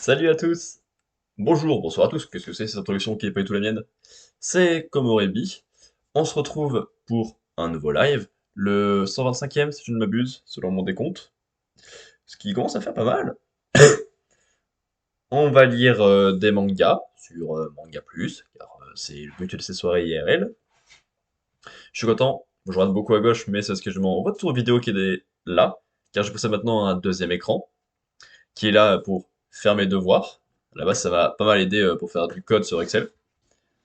Salut à tous! Bonjour, bonsoir à tous, qu'est-ce que c'est cette introduction qui n'est pas du tout la mienne? C'est Komorebi. On se retrouve pour un nouveau live, le 125e si je ne m'abuse, selon mon décompte, ce qui commence à faire pas mal. On va lire des mangas sur Manga Plus, car c'est le but de ces soirées IRL. Je suis content, je regarde beaucoup à gauche, mais c'est parce que j'ai mon retour vidéo qui est là, car je possède maintenant un deuxième écran, qui est là pour faire mes devoirs. Là-bas, ça m'a pas mal aidé pour faire du code sur Excel.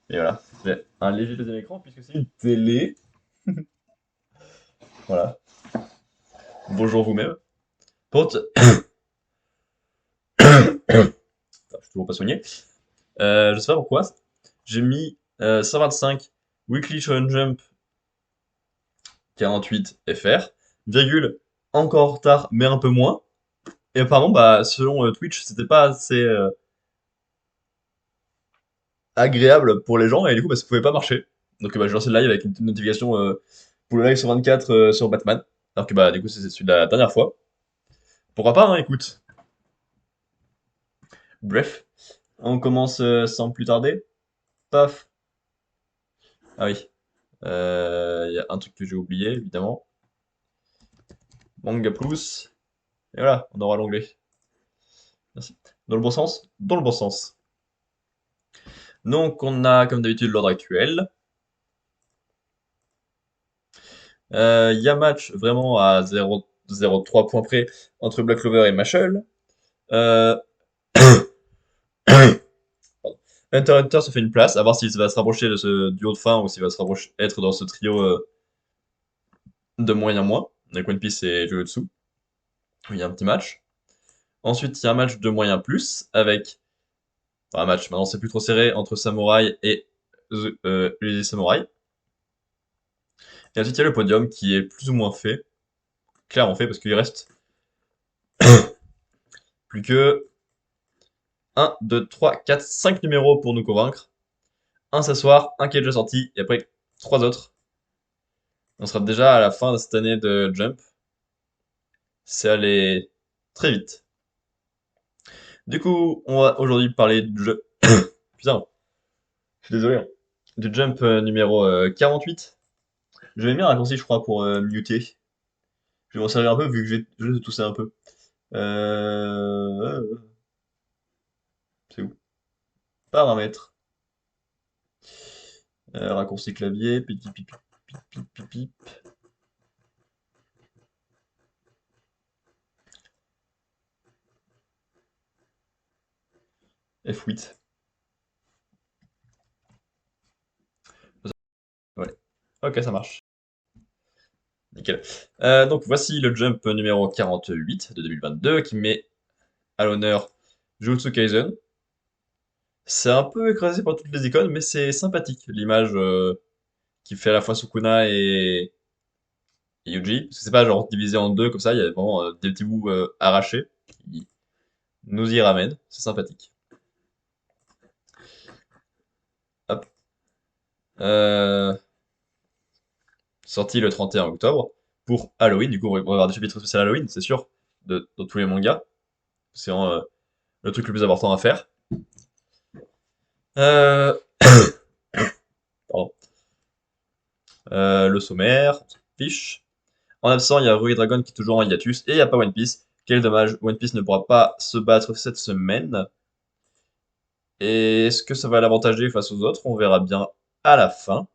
Et voilà, j'ai un léger deuxième écran puisque c'est une télé. Voilà. Bonjour vous-même. Pour Putain, je suis toujours pas soigné. Je sais pas pourquoi. J'ai mis 125 Weekly Shonen Jump 48 FR, virgule, encore en retard, mais un peu moins. Et apparemment, bah, selon Twitch, c'était pas assez agréable pour les gens, et du coup, bah, ça pouvait pas marcher. Donc, bah, j'ai lancé le live avec une petite notification pour le live sur 24 sur Batman. Alors que, bah, du coup, c'est celui de la dernière fois. Pourquoi pas, hein, écoute. Bref, on commence sans plus tarder. Paf. Ah oui. Il y a un truc que j'ai oublié, évidemment. Manga Plus. Et voilà, on aura l'onglet. Merci. Dans le bon sens? Dans le bon sens. Donc, on a, comme d'habitude, l'ordre actuel. Il y a match vraiment à 0,03 points près entre Black Clover et Mashal. Euh... Hunter x Hunter se fait une place, à voir s'il va se rapprocher de ce duo de fin ou s'il va se rapprocher, être dans ce trio de moyen moins, avec One Piece et Jujutsu. Il y a un petit match. Ensuite, il y a un match de moyen plus, avec enfin, un match, maintenant c'est plus trop serré, entre Samouraï et les Samouraï. Et ensuite, il y a le podium qui est plus ou moins fait, clairement fait, parce qu'il reste plus que 1, 2, 3, 4, 5 numéros pour nous convaincre. Un s'asseoir, un qui est déjà sorti, et après 3 autres. On sera déjà à la fin de cette année de Jump. C'est allé très vite. Du coup, on va aujourd'hui parler du jeu. Putain, je suis désolé, hein. Du Jump numéro 48. Je vais mis un raccourci, je crois, pour muter. Je vais m'en servir un peu vu que j'ai toussé un peu. Euh... C'est où? Paramètres. Raccourci clavier. Pip, pip, pip, pip, pip, pip, pip. F8. Ouais. Ok, ça marche. Nickel. Donc voici le jump numéro 48 de 2022 qui met à l'honneur Jujutsu Kaisen. C'est un peu écrasé par toutes les icônes, mais c'est sympathique. L'image qui fait à la fois Sukuna et Yuji. Parce que c'est pas genre divisé en deux comme ça, il y a vraiment des petits bouts arrachés qui nous y ramènent. C'est sympathique. Hop. Euh, Sorti le 31 octobre pour Halloween. Du coup, on va avoir des chapitres spéciaux Halloween, c'est sûr, dans tous les mangas. C'est vraiment le truc le plus important à faire. Euh, Pardon. Le sommaire, on s'en fiche. En absent, il y a Ruby Dragon qui est toujours en hiatus et il n'y a pas One Piece. Quel dommage, One Piece ne pourra pas se battre cette semaine. Et est-ce que ça va l'avantager face aux autres? On verra bien à la fin.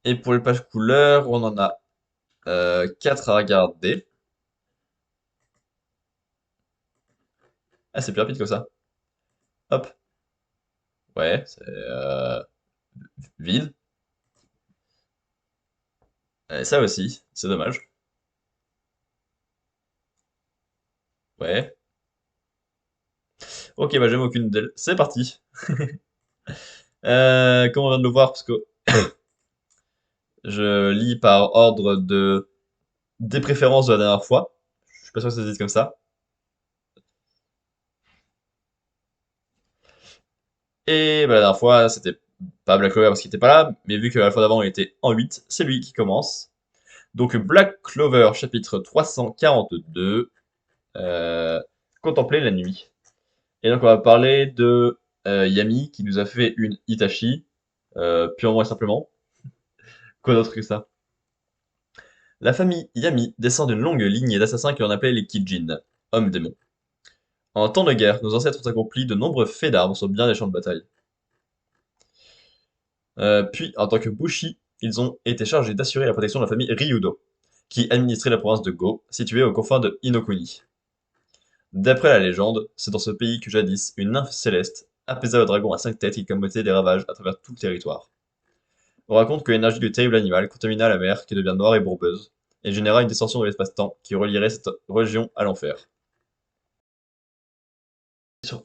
Et pour les pages couleurs, on en a 4 à regarder. Ah, c'est plus rapide que ça. Hop. Ouais, c'est vide. Et ça aussi, c'est dommage. Ouais. Ok, bah j'aime aucune d'elles. C'est parti. Comme on vient de le voir, parce que je lis par ordre des préférences de la dernière fois. Je suis pas sûr que ça se dise comme ça. Et bah, la dernière fois, c'était pas Black Clover parce qu'il était pas là, mais vu que la fois d'avant il était en 8, c'est lui qui commence. Donc Black Clover, chapitre 342, euh, contempler la nuit. Et donc on va parler de Yami qui nous a fait une Itachi, purement et simplement. Quoi d'autre que ça? La famille Yami descend d'une longue lignée d'assassins que l'on appelait les Kijin, hommes-démons. En temps de guerre, nos ancêtres ont accompli de nombreux faits d'armes sur bien des champs de bataille. Puis, en tant que Bushi, ils ont été chargés d'assurer la protection de la famille Ryudo, qui administrait la province de Go, située aux confins de Hinokuni. D'après la légende, c'est dans ce pays que jadis, une nymphe céleste apaisa le dragon à 5 têtes qui commettait des ravages à travers tout le territoire. On raconte que l'énergie du terrible animal contamina la mer qui devient noire et bourbeuse, et généra une distorsion de l'espace-temps qui relierait cette région à l'enfer. Sur-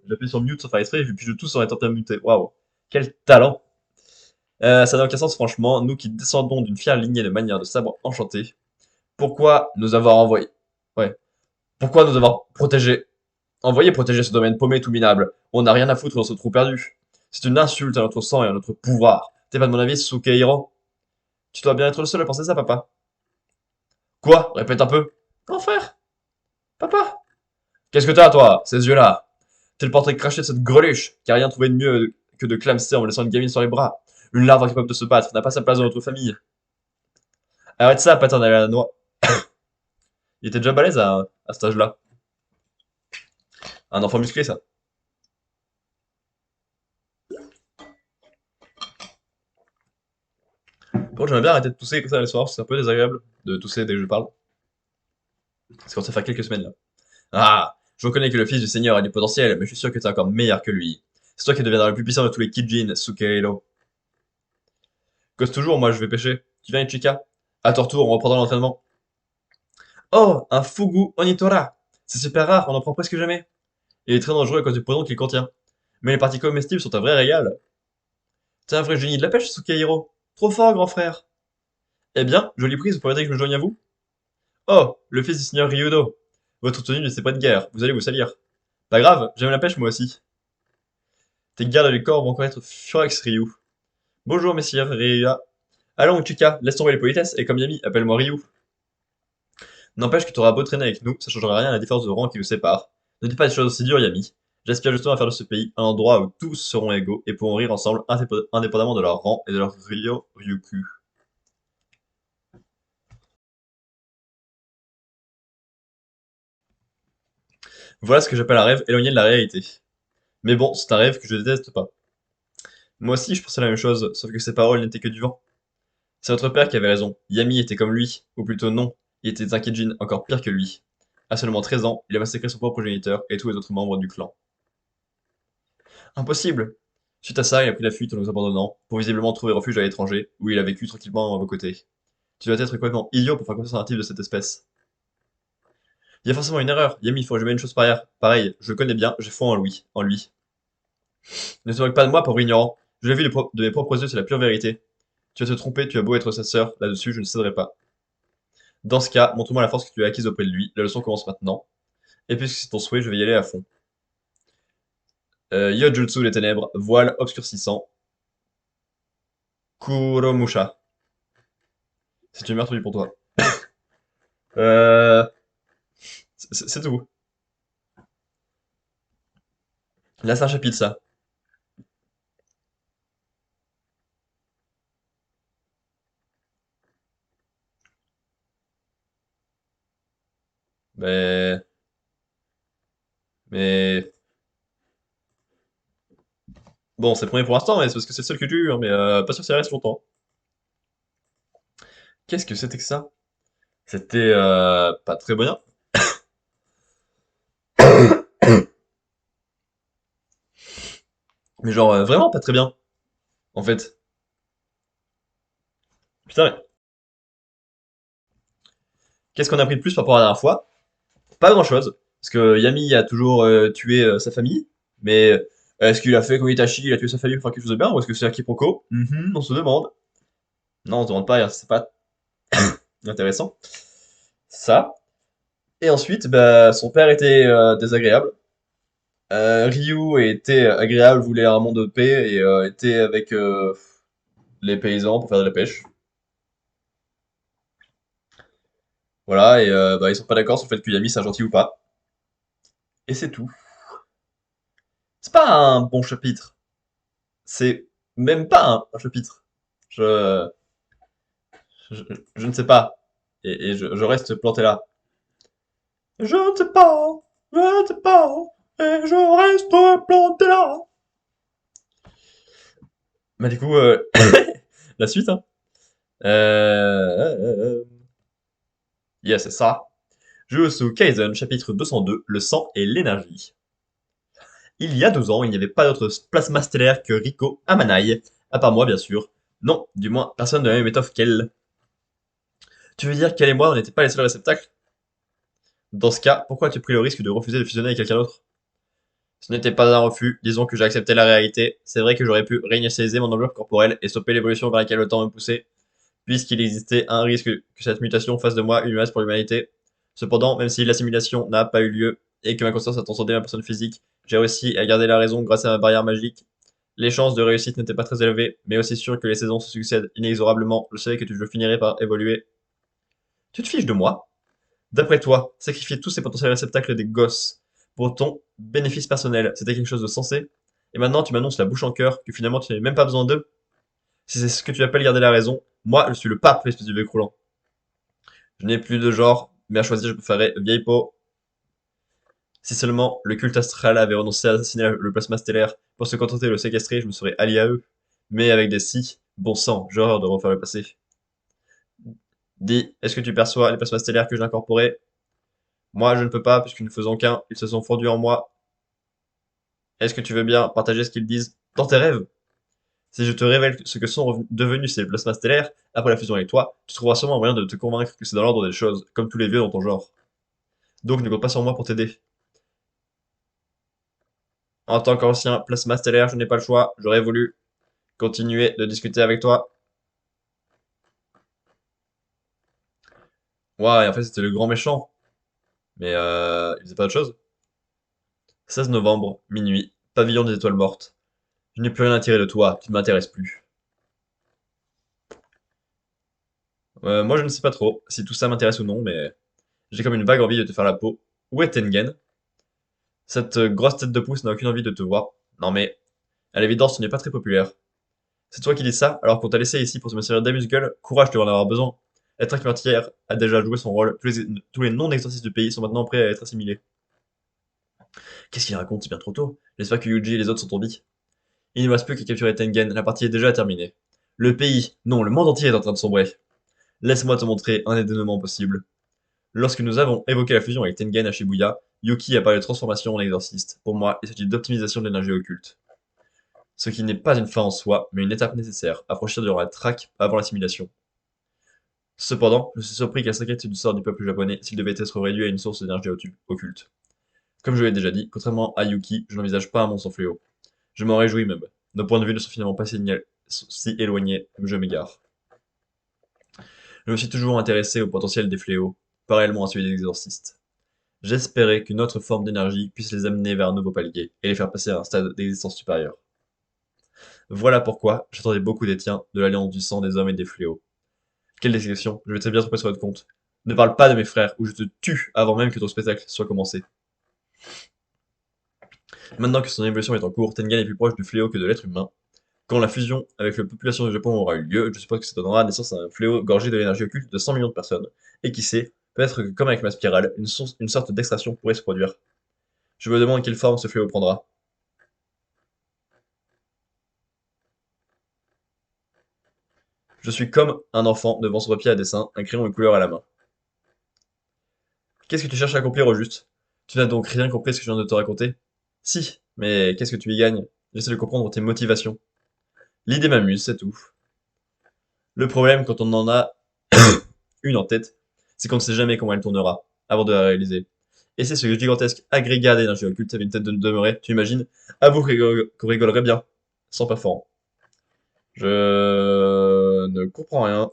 J'appuie sur mute sans faire exprès, puis je tousse en étant bien muté. Waouh, quel talent! Ça n'a aucun sens, franchement, nous qui descendons d'une fière lignée de manières de sabre enchanté. Pourquoi nous avoir envoyé? Ouais. Pourquoi nous avoir protégé? Envoyé protéger ce domaine paumé tout minable. On n'a rien à foutre dans ce trou perdu. C'est une insulte à notre sang et à notre pouvoir. T'es pas de mon avis, Sukehiro? Tu dois bien être le seul à penser ça, papa. Quoi? Répète un peu. Grand frère? Papa? Qu'est-ce que t'as, toi? Ces yeux-là? T'es le portrait craché de cette greluche qui a rien trouvé de mieux que de clamser en me laissant une gamine sur les bras. Une larve incapable de se battre n'a pas sa place dans notre famille. Arrête ça, paternel à la noix. Il était déjà balèze à cet âge-là. Un enfant musclé, ça. Par contre, j'aimerais bien arrêter de tousser comme ça les soirs, c'est un peu désagréable de tousser dès que je parle. C'est quand ça fait quelques semaines là. Ah, je reconnais que le fils du Seigneur a du potentiel, mais je suis sûr que t'es encore meilleur que lui. C'est toi qui deviendras le plus puissant de tous les Kijin, Sukehiro. Cause toujours, moi je vais pêcher. Tu viens, Ichika? À ton retour, on reprendra l'entraînement. Oh, un Fugu Onitora! C'est super rare, on en prend presque jamais. Il est très dangereux à cause du poison qu'il contient. Mais les parties comestibles sont un vrai régal. T'es un vrai génie de la pêche, Sukehiro. Trop fort, grand frère. Eh bien, jolie prise, vous pourriez dire que je me joigne à vous? Oh, le fils du seigneur Ryudo. Votre tenue ne sait pas de guerre, vous allez vous salir. Pas grave, j'aime la pêche moi aussi. Tes gardes du corps vont encore être furax, Ryu. Bonjour, messire Ryu. Allons, Chika, laisse tomber les politesses et comme Yami, appelle-moi Ryu. N'empêche que tu auras beau traîner avec nous, ça changera rien à la différence de rang qui nous sépare. Ne dis pas des choses aussi dures, Yami. J'aspire justement à faire de ce pays un endroit où tous seront égaux et pourront rire ensemble indépendamment de leur rang et de leur Ryuku. Voilà ce que j'appelle un rêve éloigné de la réalité. Mais bon, c'est un rêve que je déteste pas. Moi aussi, je pensais la même chose, sauf que ces paroles n'étaient que du vent. C'est votre père qui avait raison. Yami était comme lui, ou plutôt non, il était un Kijin encore pire que lui. À seulement 13 ans, il a massacré son propre géniteur et tous les autres membres du clan. Impossible! Suite à ça, il a pris la fuite en nous abandonnant, pour visiblement trouver refuge à l'étranger, où il a vécu tranquillement à vos côtés. Tu dois être complètement idiot pour faire confiance à un type de cette espèce. Il y a forcément une erreur. Yami, il faut jamais une chose pareille. Pareil, je le connais bien, j'ai foi en lui. En lui. Ne te moque pas de moi, pauvre ignorant. Je l'ai vu de mes propres yeux, c'est la pure vérité. Tu vas te tromper, tu as beau être sa sœur, là-dessus, je ne céderai pas. Dans ce cas, montre-moi la force que tu as acquise auprès de lui. La leçon commence maintenant. Et puisque c'est ton souhait, je vais y aller à fond. Yojutsu des ténèbres, voile obscurcissant, Kuromusha. C'est une meurtre pour toi. Euh... C'est tout. Là, c'est un chapitre, ça. Mais... Mais... Bon, c'est le premier pour l'instant, mais c'est parce que c'est le seul que j'ai eu, hein, mais pas sûr que ça reste longtemps. Qu'est-ce que c'était que ça? C'était pas très bien. Mais genre, vraiment pas très bien, en fait. Putain, qu'est-ce qu'on a pris de plus par rapport à la dernière fois? Pas grand-chose. Parce que Yami a toujours tué sa famille. Mais est-ce qu'il a fait comme Itachi, il a tué sa famille pour faire quelque chose de bien? Ou est-ce que c'est un quiproquo? On se demande. Non, on se demande pas, c'est pas intéressant. Ça. Et ensuite, bah, son père était désagréable. Ryu était agréable, voulait un monde de paix et était avec les paysans pour faire de la pêche. Voilà, et bah, ils sont pas d'accord sur le fait que Yami c'est un gentil ou pas. Et c'est tout. C'est pas un bon chapitre. C'est même pas un chapitre. Je, je, je ne sais pas. Et je reste planté là. Je ne sais pas, je ne sais pas, et je reste planté là. Bah du coup, la suite, hein. Yes, c'est ça. Jujutsu Kaisen, chapitre 202, le sang et l'énergie. Il y a 2 ans, il n'y avait pas d'autre plasma stellaire que Riko Amanai, à part moi bien sûr. Non, du moins, personne de la même étoffe qu'elle. Tu veux dire qu'elle et moi, on n'était pas les seuls réceptacles? Dans ce cas, pourquoi as-tu pris le risque de refuser de fusionner avec quelqu'un d'autre? Ce n'était pas un refus, disons que j'ai accepté la réalité. C'est vrai que j'aurais pu réinitialiser mon enveloppe corporelle et stopper l'évolution vers laquelle le temps me poussait, puisqu'il existait un risque que cette mutation fasse de moi une menace pour l'humanité. Cependant, même si l'assimilation n'a pas eu lieu et que ma conscience a transcendé ma personne physique, j'ai réussi à garder la raison grâce à ma barrière magique. Les chances de réussite n'étaient pas très élevées, mais aussi sûr que les saisons se succèdent inexorablement, je savais que je finirais par évoluer. Tu te fiches de moi? D'après toi, sacrifier tous ces potentiels réceptacles des gosses pour ton bénéfice personnel, c'était quelque chose de sensé? Et maintenant, tu m'annonces la bouche en cœur que finalement tu n'avais même pas besoin d'eux? Si c'est ce que tu appelles garder la raison, moi, je suis le pape, espèce de vieux croulant. Je n'ai plus de genre, mais à choisir, je préférerais vieille peau. Si seulement le culte astral avait renoncé à assassiner le plasma stellaire pour se contenter de le séquestrer, je me serais allié à eux. Mais avec des si, bon sang, j'ai horreur de refaire le passé. Dis, est-ce que tu perçois les plasmas stellaires que j'ai incorporés? Moi, je ne peux pas, puisque nous ne faisons qu'un, ils se sont fondus en moi. Est-ce que tu veux bien partager ce qu'ils disent dans tes rêves? Si je te révèle ce que sont devenus ces plasmas stellaires après la fusion avec toi, tu trouveras sûrement un moyen de te convaincre que c'est dans l'ordre des choses, comme tous les vieux dans ton genre. Donc ne compte pas sur moi pour t'aider. En tant qu'ancien plasma stellaire, je n'ai pas le choix, j'aurais voulu continuer de discuter avec toi. Ouais, et en fait c'était le grand méchant, mais il faisait pas autre chose. 16 novembre, minuit, pavillon des étoiles mortes. Je n'ai plus rien à tirer de toi, tu ne m'intéresses plus. Moi je ne sais pas trop si tout ça m'intéresse ou non, mais j'ai comme une vague envie de te faire la peau. Où est Tengen? Cette grosse tête de pouce n'a aucune envie de te voir. Non mais, à l'évidence, tu n'es pas très populaire. C'est toi qui dis ça, alors qu'on t'a laissé ici pour se me servir d'amuse-gueule, courage, tu vas en avoir besoin. La traque meurtrière a déjà joué son rôle, tous les non-exorcistes du pays sont maintenant prêts à être assimilés. Qu'est-ce qu'il raconte, c'est bien trop tôt. J'espère que Yuji et les autres sont en vie. Il ne me reste plus qu'à capturer Tengen, la partie est déjà terminée. Le pays, non, le monde entier est en train de sombrer. Laisse-moi te montrer un des dénouements possibles. Lorsque nous avons évoqué la fusion avec Tengen à Shibuya, Yuki a parlé de transformation en exorciste. Pour moi, il s'agit d'optimisation de l'énergie occulte. Ce qui n'est pas une fin en soi, mais une étape nécessaire, à franchir durant la traque avant l'assimilation. Cependant, je suis surpris qu'elle s'inquiète du sort du peuple japonais s'il devait être réduit à une source d'énergie occulte. Comme je l'ai déjà dit, contrairement à Yuki, je n'envisage pas un monstre fléau. Je m'en réjouis même. Nos points de vue ne sont finalement pas si éloignés, je m'égare. Je me suis toujours intéressé au potentiel des fléaux, parallèlement à celui des exorcistes. J'espérais qu'une autre forme d'énergie puisse les amener vers un nouveau palier et les faire passer à un stade d'existence supérieur. Voilà pourquoi j'attendais beaucoup des tiens de l'alliance du sang des hommes et des fléaux. Quelle déception, je vais très bien tromper sur votre compte. Ne parle pas de mes frères ou je te tue avant même que ton spectacle soit commencé. Maintenant que son évolution est en cours, Tengen est plus proche du fléau que de l'être humain. Quand la fusion avec la population du Japon aura eu lieu, je suppose que ça donnera naissance à un fléau gorgé de l'énergie occulte de 100 millions de personnes. Et qui sait, peut-être que comme avec ma spirale, une sorte d'extraction pourrait se produire. Je me demande quelle forme ce fléau prendra. Je suis comme un enfant devant son papier à dessin, un crayon et une couleur à la main. Qu'est-ce que tu cherches à accomplir au juste? Tu n'as donc rien compris à ce que je viens de te raconter? Si, mais qu'est-ce que tu y gagnes? J'essaie de comprendre tes motivations. L'idée m'amuse, c'est tout. Le problème, quand on en a une en tête, c'est qu'on ne sait jamais comment elle tournera, avant de la réaliser. Et c'est ce gigantesque agrégat d'énergie occulte avait une tête de demeurer, tu imagines? Avoue qu'on rigolerait bien. Sans perforant. Je ne comprends rien.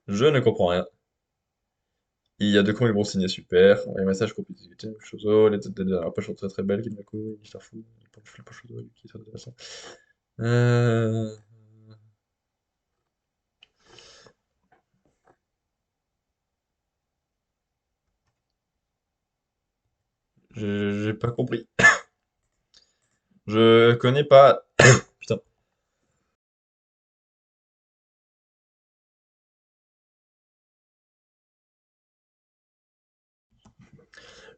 Je ne comprends rien. Il y a deux cons, ils vont signer super. Un message compétitivité, chose, les têtes de dernière page sont très très belles, Kinmako, Mr. Fou, pas chose, qui sont intéressants. Euh... J'ai pas compris. Je connais pas. Putain.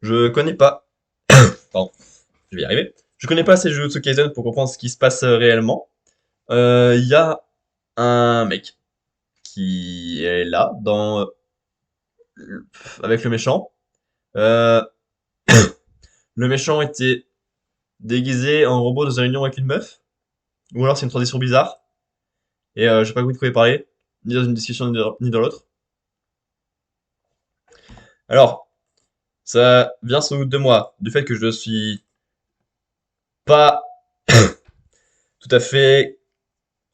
Je connais pas. Pardon, je vais y arriver. Je connais pas ces Jujutsu Kaisen pour comprendre ce qui se passe réellement. Il y a un mec qui est là, avec le méchant. Euh, le méchant était déguisé en robot dans une réunion avec une meuf. Ou alors c'est une transition bizarre. Et j'ai pas compris de quoi il parlait. Ni dans une discussion, ni dans l'autre. Alors, ça vient sans doute de moi, du fait que je suis pas tout à fait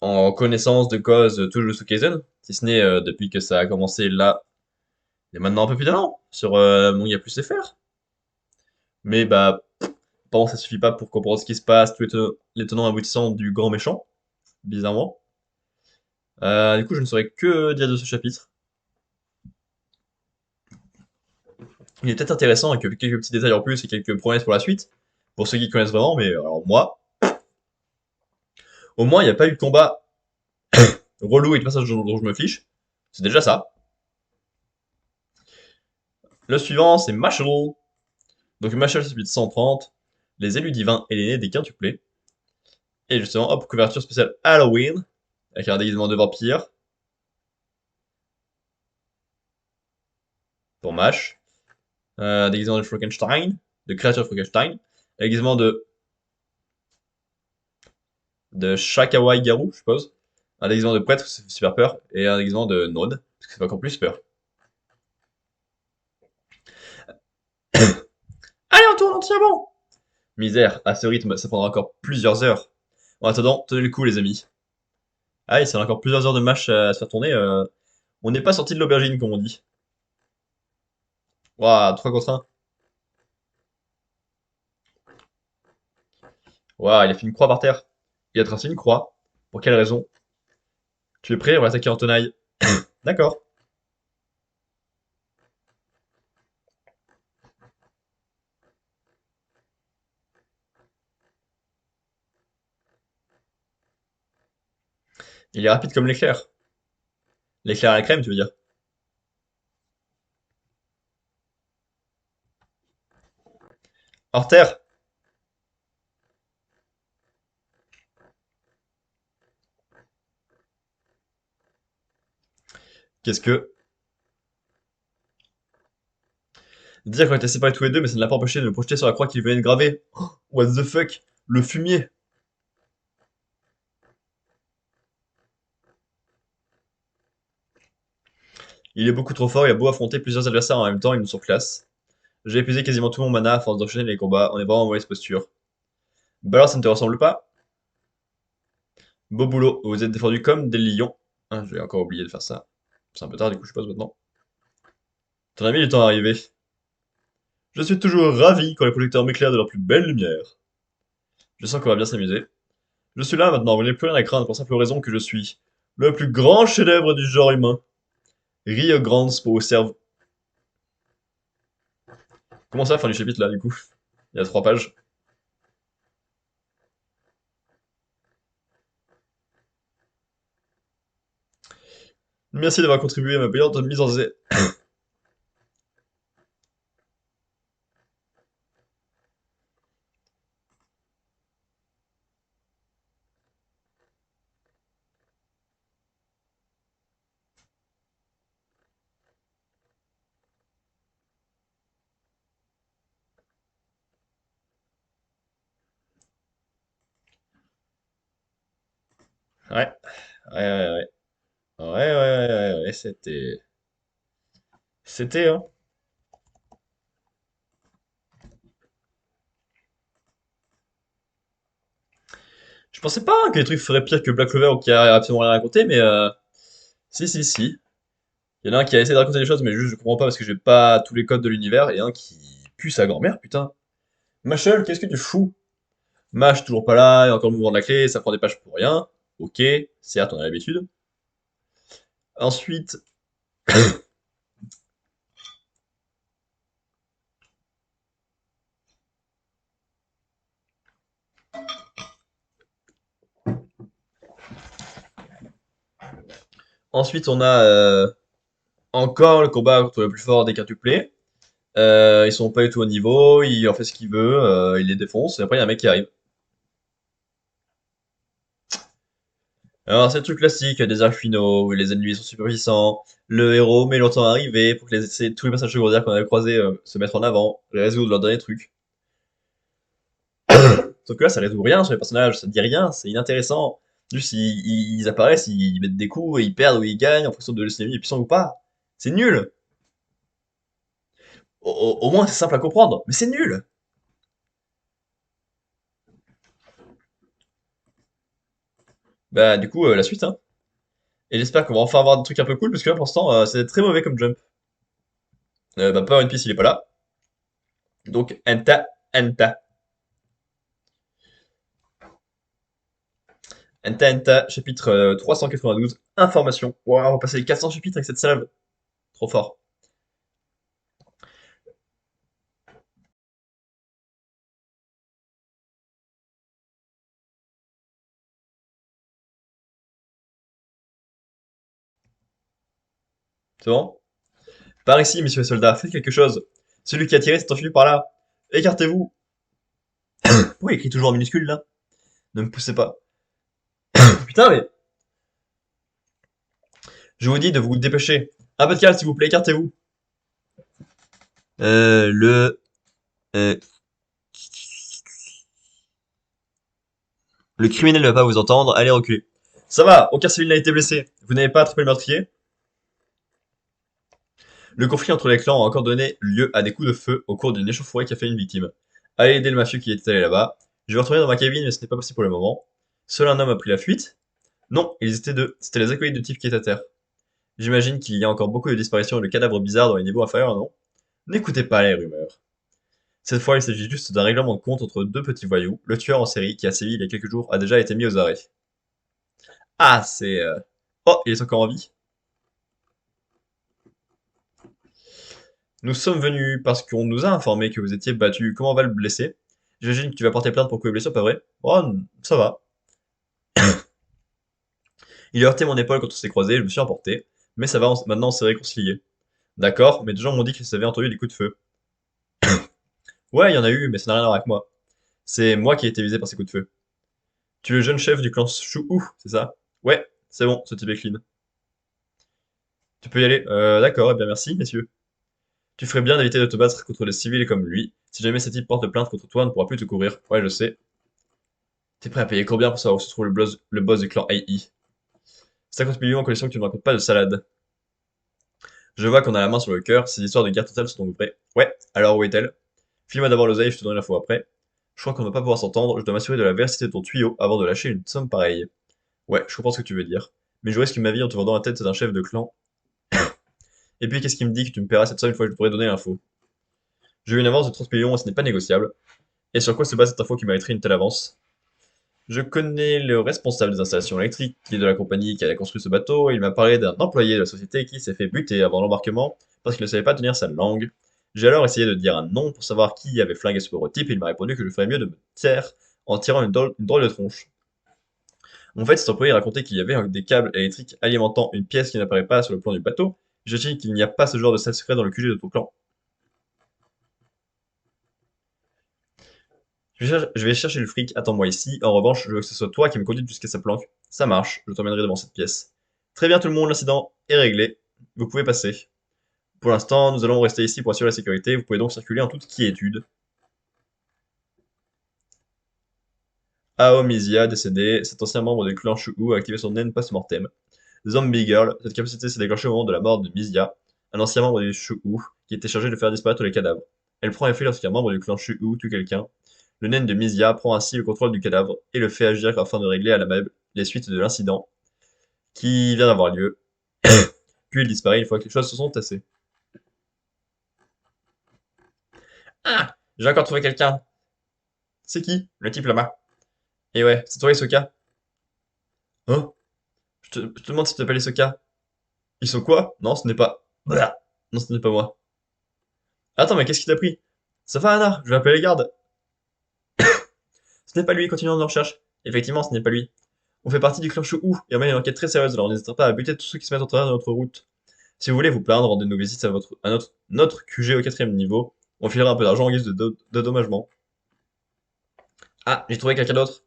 en connaissance de cause tout Jujutsu Kaisen, si ce n'est depuis que ça a commencé là, il y a maintenant un peu plus d'un an, sur Manga Plus FR. Mais bah, apparemment ça suffit pas pour comprendre ce qui se passe, les tenants aboutissants du grand méchant, bizarrement. Du coup, je ne saurais que dire de ce chapitre. Il est peut-être intéressant avec quelques petits détails en plus et quelques promesses pour la suite, pour ceux qui connaissent vraiment, mais alors moi, au moins il n'y a pas eu de combat relou et de passage dont je me fiche. C'est déjà ça. Le suivant, c'est Mashal. Donc Mashal, chapitre 130, les élus divins et l'aîné des quintuplés. Et justement, hop, couverture spéciale Halloween, avec un déguisement de vampire, pour Mash. Un déguisement de Frankenstein, de créature Frankenstein. Un déguisement de Shakawai Garu, je suppose. Un déguisement de prêtre, c'est super peur. Et un déguisement de Node, parce que c'est encore plus peur. Allez, on tourne entièrement. Misère, à ce rythme, ça prendra encore plusieurs heures. En attendant, tenez le coup, les amis. Ah, il y a encore plusieurs heures de match à se faire tourner. On n'est pas sorti de l'aubergine, comme on dit. Waouh, 3 contre 1. Waouh, il a fait une croix par terre. Il a tracé une croix. Pour quelle raison? Tu es prêt? On va attaquer en tenaille. D'accord. Il est rapide comme l'éclair. L'éclair à la crème, tu veux dire? Hors terre. Qu'est-ce que... Dire qu'on était séparés tous les deux, mais ça ne l'a pas empêché de me projeter sur la croix qu'il venait de graver. Oh, what the fuck? Le fumier. Il est beaucoup trop fort, il a beau affronter plusieurs adversaires en même temps, il nous surclasse. J'ai épuisé quasiment tout mon mana à force d'enchaîner les combats, on est vraiment en mauvaise posture. Bah alors ça ne te ressemble pas? Beau boulot, vous êtes défendus comme des lions. Ah, j'ai encore oublié de faire ça. C'est un peu tard du coup, je suppose maintenant. Ton ami est temps arrivé. Je suis toujours ravi quand les projecteurs m'éclairent de leur plus belle lumière. Je sens qu'on va bien s'amuser. Je suis là maintenant, vous n'avez plus rien à craindre pour simple raison que je suis le plus grand chef-d'œuvre du genre humain. Rio Grande pour vos cerveaux. Comment ça, fin du chapitre là, du coup? Il y a 3 pages. Merci d'avoir contribué à ma brillante mise en zé. Ouais, ouais, ouais, ouais. Ouais, ouais, ouais, ouais, ouais, c'était. C'était, hein. Je pensais pas que les trucs feraient pire que Black Clover ou qu'il y a absolument rien à raconter, mais si, si, si. Il y en a un qui a essayé de raconter des choses, mais juste je comprends pas parce que j'ai pas tous les codes de l'univers, et un qui pue sa grand-mère, putain. Machel, qu'est-ce que tu fous? Mach, toujours pas là, il y a encore le mouvement de la clé, ça prend des pages pour rien. Ok, certes, on a l'habitude. Ensuite, Ensuite, on a encore le combat contre le plus fort des quintuplés. Ils sont pas du tout au niveau, il en fait ce qu'il veut, il les défonce, et après il y a un mec qui arrive. Alors c'est le truc classique, des arcs finaux, où les ennemis sont super puissants, le héros met longtemps à arriver pour que tous les personnages secondaires qu'on avait croisés se mettent en avant, résoudre leurs derniers trucs. Sauf que là ça résout rien sur les personnages, ça dit rien, c'est inintéressant. Juste ils apparaissent, ils mettent des coups, et ils perdent ou ils gagnent en fonction de si l'ennemi est puissant ou pas. C'est nul! Au moins c'est simple à comprendre, mais c'est nul! Bah du coup la suite hein. Et j'espère qu'on va enfin avoir des trucs un peu cool, parce que là, pour l'instant, c'est très mauvais comme jump. Bah, pas One Piece, il est pas là. Donc, Enta, Enta. Enta, Enta, chapitre 392, information. Wow, on va passer les 400 chapitres avec cette salve. Trop fort. C'est bon? Par ici, messieurs les soldats, faites quelque chose. Celui qui a tiré s'est enfui par là. Écartez-vous. Pourquoi il écrit toujours en minuscule, là? Ne me poussez pas. Putain, mais... Je vous dis de vous dépêcher. Un peu de calme, s'il vous plaît, écartez-vous. Euh, le... euh, Le criminel ne va pas vous entendre, allez reculer. Ça va, aucun civil n'a été blessé. Vous n'avez pas attrapé le meurtrier? Le conflit entre les clans a encore donné lieu à des coups de feu au cours d'une échauffourée qui a fait une victime. Allez aider le mafieux qui était allé là-bas. Je vais retourner dans ma cabine, mais ce n'est pas possible pour le moment. Seul un homme a pris la fuite. Non, ils étaient deux. C'était les acolytes de type qui étaient à terre. J'imagine qu'il y a encore beaucoup de disparitions et de cadavres bizarres dans les niveaux inférieurs, non? N'écoutez pas les rumeurs. Cette fois, il s'agit juste d'un règlement de compte entre deux petits voyous. Le tueur en série qui a sévi il y a quelques jours a déjà été mis aux arrêts. Ah, c'est... Oh, il est encore en vie. Nous sommes venus parce qu'on nous a informé que vous étiez battu. Comment va le blessé? J'imagine que tu vas porter plainte pour coups et blessure, pas vrai? Oh, ça va. Il a heurté mon épaule quand on s'est croisés, je me suis emporté. Mais ça va, maintenant on s'est réconciliés. D'accord, mais des gens m'ont dit qu'ils avaient entendu des coups de feu. Ouais, il y en a eu, mais ça n'a rien à voir avec moi. C'est moi qui ai été visé par ces coups de feu. Tu es le jeune chef du clan Chou, c'est ça? Ouais, c'est bon, ce type est clean. Tu peux y aller. D'accord, eh bien merci, messieurs. Tu ferais bien d'éviter de te battre contre les civils comme lui. Si jamais ce type porte plainte contre toi, on ne pourra plus te couvrir. Ouais, je sais. T'es prêt à payer combien pour savoir où se trouve le boss du clan AI? 50 millions en condition que tu ne racontes pas de salade. Je vois qu'on a la main sur le cœur, ces histoires de guerre totale sont donc vraies. Ouais, alors où est-elle? File-moi d'abord l'oseille, je te donne l'info après. Je crois qu'on va pas pouvoir s'entendre, je dois m'assurer de la véracité de ton tuyau avant de lâcher une somme pareille. Ouais, je comprends ce que tu veux dire. Mais je risque ma vie en te vendant la tête d'un chef de clan. Et puis qu'est-ce qui me dit que tu me paieras cette somme une fois que je pourrai donner l'info? J'ai eu une avance de 30 millions et ce n'est pas négociable. Et sur quoi se base cette info qui mériterait une telle avance? Je connais le responsable des installations électriques qui est de la compagnie qui a construit ce bateau. Il m'a parlé d'un employé de la société qui s'est fait buter avant l'embarquement parce qu'il ne savait pas tenir sa langue. J'ai alors essayé de dire un nom pour savoir qui avait flingué ce pauvre type et il m'a répondu que je ferais mieux de me taire en tirant une drôle de tronche. En fait, cet employé racontait qu'il y avait des câbles électriques alimentant une pièce qui n'apparaît pas sur le plan du bateau. Je dis qu'il n'y a pas ce genre de salle secret dans le QG de ton clan. Je vais chercher le fric, attends-moi ici. En revanche, je veux que ce soit toi qui me conduise jusqu'à sa planque. Ça marche, je t'emmènerai devant cette pièce. Très bien tout le monde, l'incident est réglé. Vous pouvez passer. Pour l'instant, nous allons rester ici pour assurer la sécurité. Vous pouvez donc circuler en toute quiétude. Aomisia, décédé. Cet ancien membre du clan Shu'u a activé son naine post-mortem. Zombie Girl. Cette capacité s'est déclenchée au moment de la mort de Misia, un ancien membre du Shu'u, qui était chargé de faire disparaître les cadavres. Elle prend effet lorsqu'un membre du clan Shu'u tue quelqu'un. Le naine de Misia prend ainsi le contrôle du cadavre et le fait agir afin de régler à la meuble les suites de l'incident qui vient d'avoir lieu. Puis il disparaît une fois que les choses se sont tassées. Ah! J'ai encore trouvé quelqu'un. C'est qui? Le type là-bas. Et ouais, c'est toi Isoka. Hein? Je te demande si tu t'appelles Isoka. Ils sont quoi? Non, ce n'est pas. Blah. Non, ce n'est pas moi. Attends, mais qu'est-ce qui t'a pris? Ça va, Anna? Je vais appeler les gardes. Ce n'est pas lui, continuons nos recherches. Effectivement, ce n'est pas lui. On fait partie du clan Chou et on mène une enquête très sérieuse, alors n'hésitez pas à buter tous ceux qui se mettent en travers de notre route. Si vous voulez vous plaindre, rendez-nous visite à notre QG au 4ème niveau. On filera un peu d'argent en guise de dommagement. Ah, j'ai trouvé quelqu'un d'autre.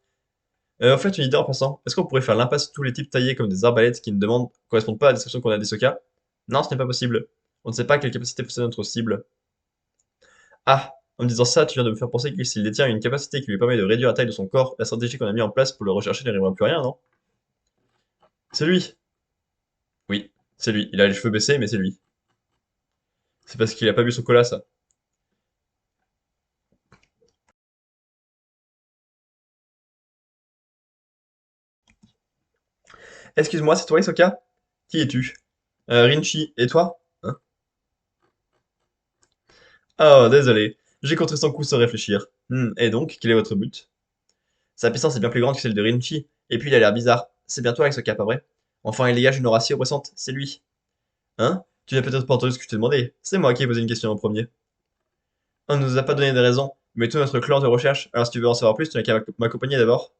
En fait, une idée en passant. Est-ce qu'on pourrait faire l'impasse sur tous les types taillés comme des arbalètes qui ne correspondent pas à la description qu'on a d'Hisoka? Non, ce n'est pas possible. On ne sait pas quelle capacité possède notre cible. Ah, en me disant ça, tu viens de me faire penser que s'il détient une capacité qui lui permet de réduire la taille de son corps, la stratégie qu'on a mis en place pour le rechercher n'arrivera plus à rien, non? C'est lui! Oui, c'est lui. Il a les cheveux baissés, mais c'est lui. C'est parce qu'il a pas bu son cola, ça. Excuse-moi, c'est toi, Hisoka? Qui es-tu? Rinchi, et toi? Hein? Oh, désolé. J'ai contré son coup sans réfléchir. Et donc, quel est votre but? Sa puissance est bien plus grande que celle de Rinchi, et puis il a l'air bizarre. C'est bien toi, Hisoka, pas vrai? Enfin, il dégage une aura si oppressante, c'est lui. Hein? Tu n'as peut-être pas entendu ce que je t'ai demandé. C'est moi qui ai posé une question en premier. On ne nous a pas donné de raison, mais tout notre clan te recherche, alors si tu veux en savoir plus, tu n'as qu'à m'accompagner d'abord.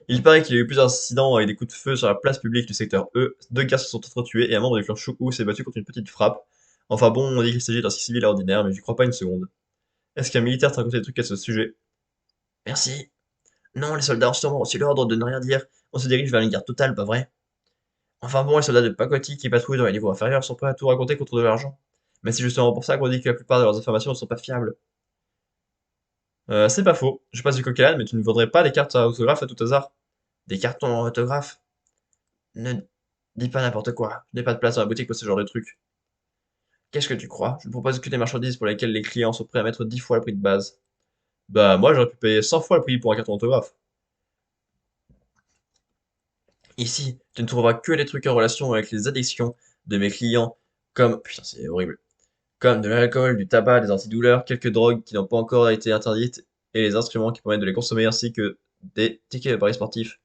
Il paraît qu'il y a eu plusieurs incidents avec des coups de feu sur la place publique du secteur E, deux gars se sont entretués et un membre du clan Choukou s'est battu contre une petite frappe. Enfin bon, on dit qu'il s'agit d'un civil ordinaire, mais j'y crois pas une seconde. Est-ce qu'un militaire t'a raconté des trucs à ce sujet? Merci. Non, les soldats ont sûrement reçu l'ordre de ne rien dire. On se dirige vers une guerre totale, pas vrai? Enfin bon, les soldats de Pakoti qui patrouillent dans les niveaux inférieurs sont prêts à tout raconter contre de l'argent. Mais c'est justement pour ça qu'on dit que la plupart de leurs informations ne sont pas fiables. C'est pas faux. Je passe du coq à l'âne, mais tu ne voudrais pas des cartes à autographe à tout hasard? Des cartons en autographe? Ne dis pas n'importe quoi. Je n'ai pas de place dans la boutique pour ce genre de truc. Qu'est-ce que tu crois? Je ne propose que des marchandises pour lesquelles les clients sont prêts à mettre 10 fois le prix de base. Bah, moi, j'aurais pu payer 100 fois le prix pour un carton autographe. Ici, tu ne trouveras que des trucs en relation avec les addictions de mes clients, comme, putain, c'est horrible, comme de l'alcool, du tabac, des antidouleurs, quelques drogues qui n'ont pas encore été interdites, et les instruments qui permettent de les consommer, ainsi que des tickets de paris sportifs.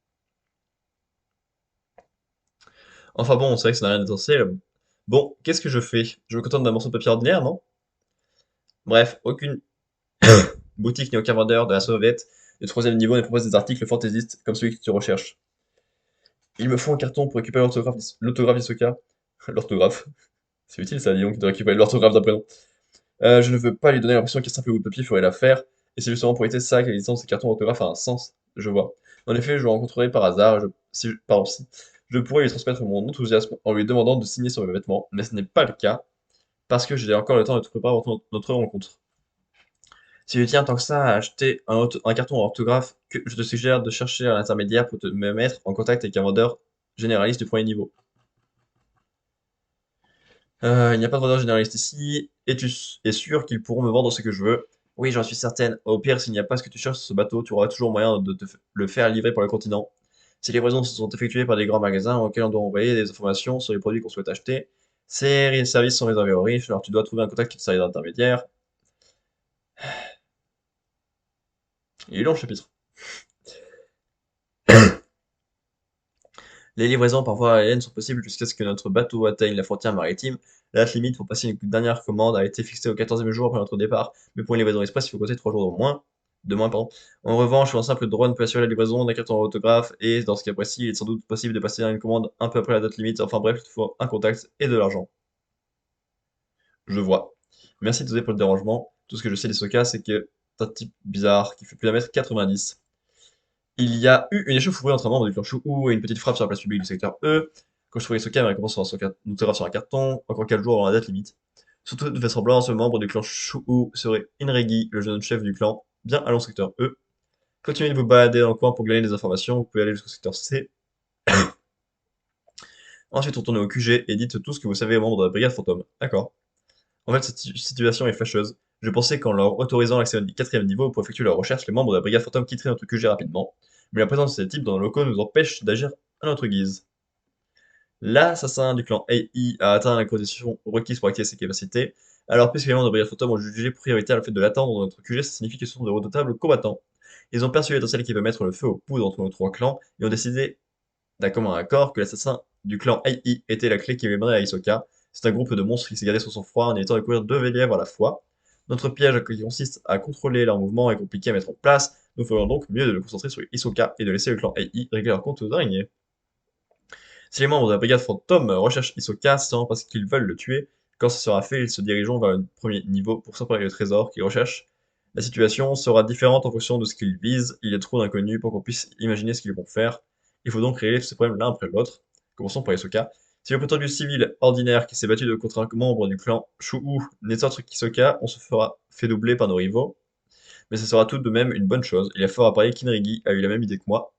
Enfin bon, c'est vrai que ça n'a rien d'essentiel. Bon, qu'est-ce que je fais? Je me contente d'un morceau de papier ordinaire, non? Bref, aucune boutique ni aucun vendeur de la sauvette de 3ème niveau ne propose des articles fantaisistes comme celui que tu recherches. Il me faut un carton pour récupérer l'autographe d'Hisoka. L'orthographe. C'est utile ça, dis donc, de récupérer l'orthographe d'un prénom. Je ne veux pas lui donner l'impression qu'un simple bout de papier ferait l'affaire, et c'est justement pour éviter ça que l'existence de ces cartons d'autographe a un sens, je vois. En effet, je le rencontrerai par hasard, pardon, si je pourrais lui transmettre mon enthousiasme en lui demandant de signer sur mes vêtements, mais ce n'est pas le cas, parce que j'ai encore le temps de te préparer notre rencontre. Si tu tiens tant que ça à acheter un carton en orthographe, que je te suggère de chercher un intermédiaire pour me mettre en contact avec un vendeur généraliste du premier niveau. Il n'y a pas de vendeur généraliste ici, et tu es sûr qu'ils pourront me vendre ce que je veux? Oui, j'en suis certaine. Au pire, s'il n'y a pas ce que tu cherches sur ce bateau, tu auras toujours moyen de le faire livrer par le continent. Ces livraisons sont effectuées par des grands magasins auxquels on doit envoyer des informations sur les produits qu'on souhaite acheter. Ces services sont réservés aux riches, alors tu dois trouver un contact qui te servira d'intermédiaire. Il est long le chapitre. Les livraisons par voie aérienne sont possibles jusqu'à ce que notre bateau atteigne la frontière maritime. La date limite pour passer une dernière commande a été fixée au 14e jour après notre départ, mais pour une livraison express, il faut compter 3 jours de moins, pardon. En revanche, sur un simple drone peut assurer la livraison d'un carton autographe, et dans ce cas précis, il est sans doute possible de passer une commande un peu après la date limite. Enfin bref, il te faut un contact et de l'argent. Je vois. Merci désolé pour le dérangement. Tout ce que je sais des Soka, c'est que t'as un type bizarre qui fait plus d'un mètre 90. Il y a eu une échauffourée entre un membre du clan Choukou et une petite frappe sur la place publique du secteur E. Quand je trouvais Soka, ma récompense sur un autographe sur un carton, encore 4 jours avant la date limite. Surtout de vraisemblance, ce membre du clan Choukou serait Inregi, le jeune chef du clan. Bien, allons au secteur E. Continuez de vous balader dans le coin pour gagner des informations. Vous pouvez aller jusqu'au secteur C. Ensuite, retournez au QG et dites tout ce que vous savez aux membres de la brigade fantôme. D'accord. En fait, cette situation est fâcheuse. Je pensais qu'en leur autorisant l'accès au 4ème niveau pour effectuer leurs recherches, les membres de la brigade fantôme quitteraient notre QG rapidement. Mais la présence de ces types dans nos locaux nous empêche d'agir à notre guise. L'assassin du clan AI a atteint la condition requise pour activer ses capacités. Alors, puisque les membres de la brigade fantôme ont jugé prioritaire le fait de l'attendre dans notre QG, ça signifie qu'ils sont de redoutables combattants. Ils ont perçu l'étincelle qui peut mettre le feu aux poudres entre nos 3 clans et ont décidé d'un commun accord que l'assassin du clan AI était la clé qui mènerait à Hisoka. C'est un groupe de monstres qui s'est gardé sur son froid en évitant de courir 2 lièvres à la fois. Notre piège qui consiste à contrôler leur mouvement est compliqué à mettre en place, Nous ferions donc mieux de le concentrer sur Hisoka et de laisser le clan AI régler leur compte aux araignées. Si les membres de la brigade fantôme recherchent Hisoka, c'est sûrement parce qu'ils veulent le tuer. Quand ce sera fait, ils se dirigeront vers le premier niveau pour s'emparer le trésor qu'ils recherchent. La situation sera différente en fonction de ce qu'ils visent. Il y a trop d'inconnus pour qu'on puisse imaginer ce qu'ils vont faire. Il faut donc régler tous ces problèmes l'un après l'autre. Commençons par Hisoka. Si le prétendu civil ordinaire qui s'est battu contre un membre du clan Shu'u n'est autre qu'Hisoka, on se fera fait doubler par nos rivaux. Mais ce sera tout de même une bonne chose. Il y a fort à parier qu'Inrigi a eu la même idée que moi.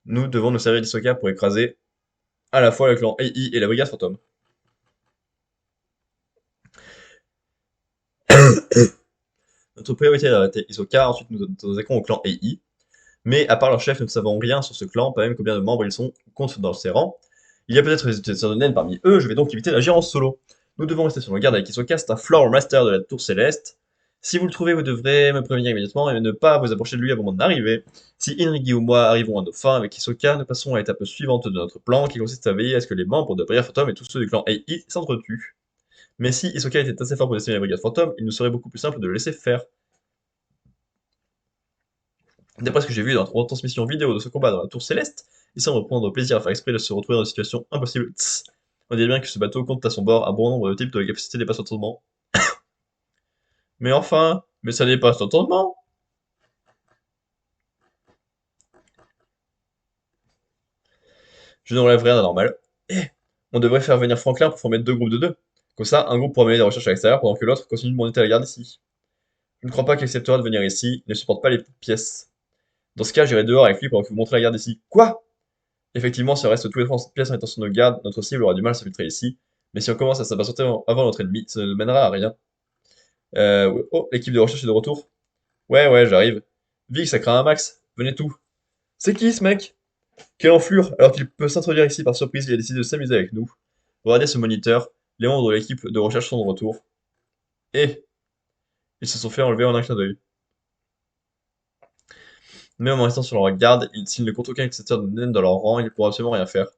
Nous devons nous servir d'Hisoka pour écraser à la fois le clan AI et la brigade fantôme. Notre priorité est d'arrêter Hisoka, ensuite nous nous attaquons au clan AI. Mais à part leur chef, nous ne savons rien sur ce clan, pas même combien de membres ils sont, comptent dans ses rangs. Il y a peut-être des utilisateurs de naines parmi eux, je vais donc éviter d'agir en solo. Nous devons rester sur nos gardes avec Hisoka, c'est un floor master de la tour céleste. Si vous le trouvez, vous devrez me prévenir immédiatement et ne pas vous approcher de lui avant mon arrivée. Si Inrigi ou moi arrivons à nos fins avec Hisoka, nous passons à l'étape suivante de notre plan qui consiste à veiller à ce que les membres de Brigade Fantôme et tous ceux du clan AI s'entretuent. Mais si Hisoka était assez fort pour décimer la Brigade Fantôme, il nous serait beaucoup plus simple de le laisser faire. D'après ce que j'ai vu dans la retransmission vidéo de ce combat dans la tour céleste, il semble prendre plaisir à faire exprès de se retrouver dans une situation impossible. Tss. On dirait bien que ce bateau compte à son bord un bon nombre de types de la capacité dépasse l'entendement. Mais enfin, mais ça dépasse l'entendement. Je n'enlève rien d'anormal. Eh, on devrait faire venir Franklin pour former deux groupes de deux. Comme ça, un groupe pourra mener des recherches à l'extérieur pendant que l'autre continue de monter à la garde ici. Je ne crois pas qu'il acceptera de venir ici, il ne supporte pas les petites pièces. Dans ce cas, j'irai dehors avec lui pendant que vous montrez la garde ici. Quoi? Effectivement, si on reste tous les trois en pièce en intention de garde, notre cible aura du mal à s'infiltrer ici. Mais si on commence à s'impatienter avant notre ennemi, ça ne mènera à rien. Oh, l'équipe de recherche est de retour. Ouais, ouais, j'arrive. Vic, ça craint un max. Venez tout. C'est qui ce mec? Quelle enflure! Alors qu'il peut s'introduire ici par surprise, il a décidé de s'amuser avec nous. Regardez ce moniteur. Les membres de l'équipe de recherche sont de retour. Et ils se sont fait enlever en un clin d'œil. Même en restant sur leur garde, s'ils ne comptent aucun utilisateur de naine dans leur rang, ils ne pourront absolument rien faire.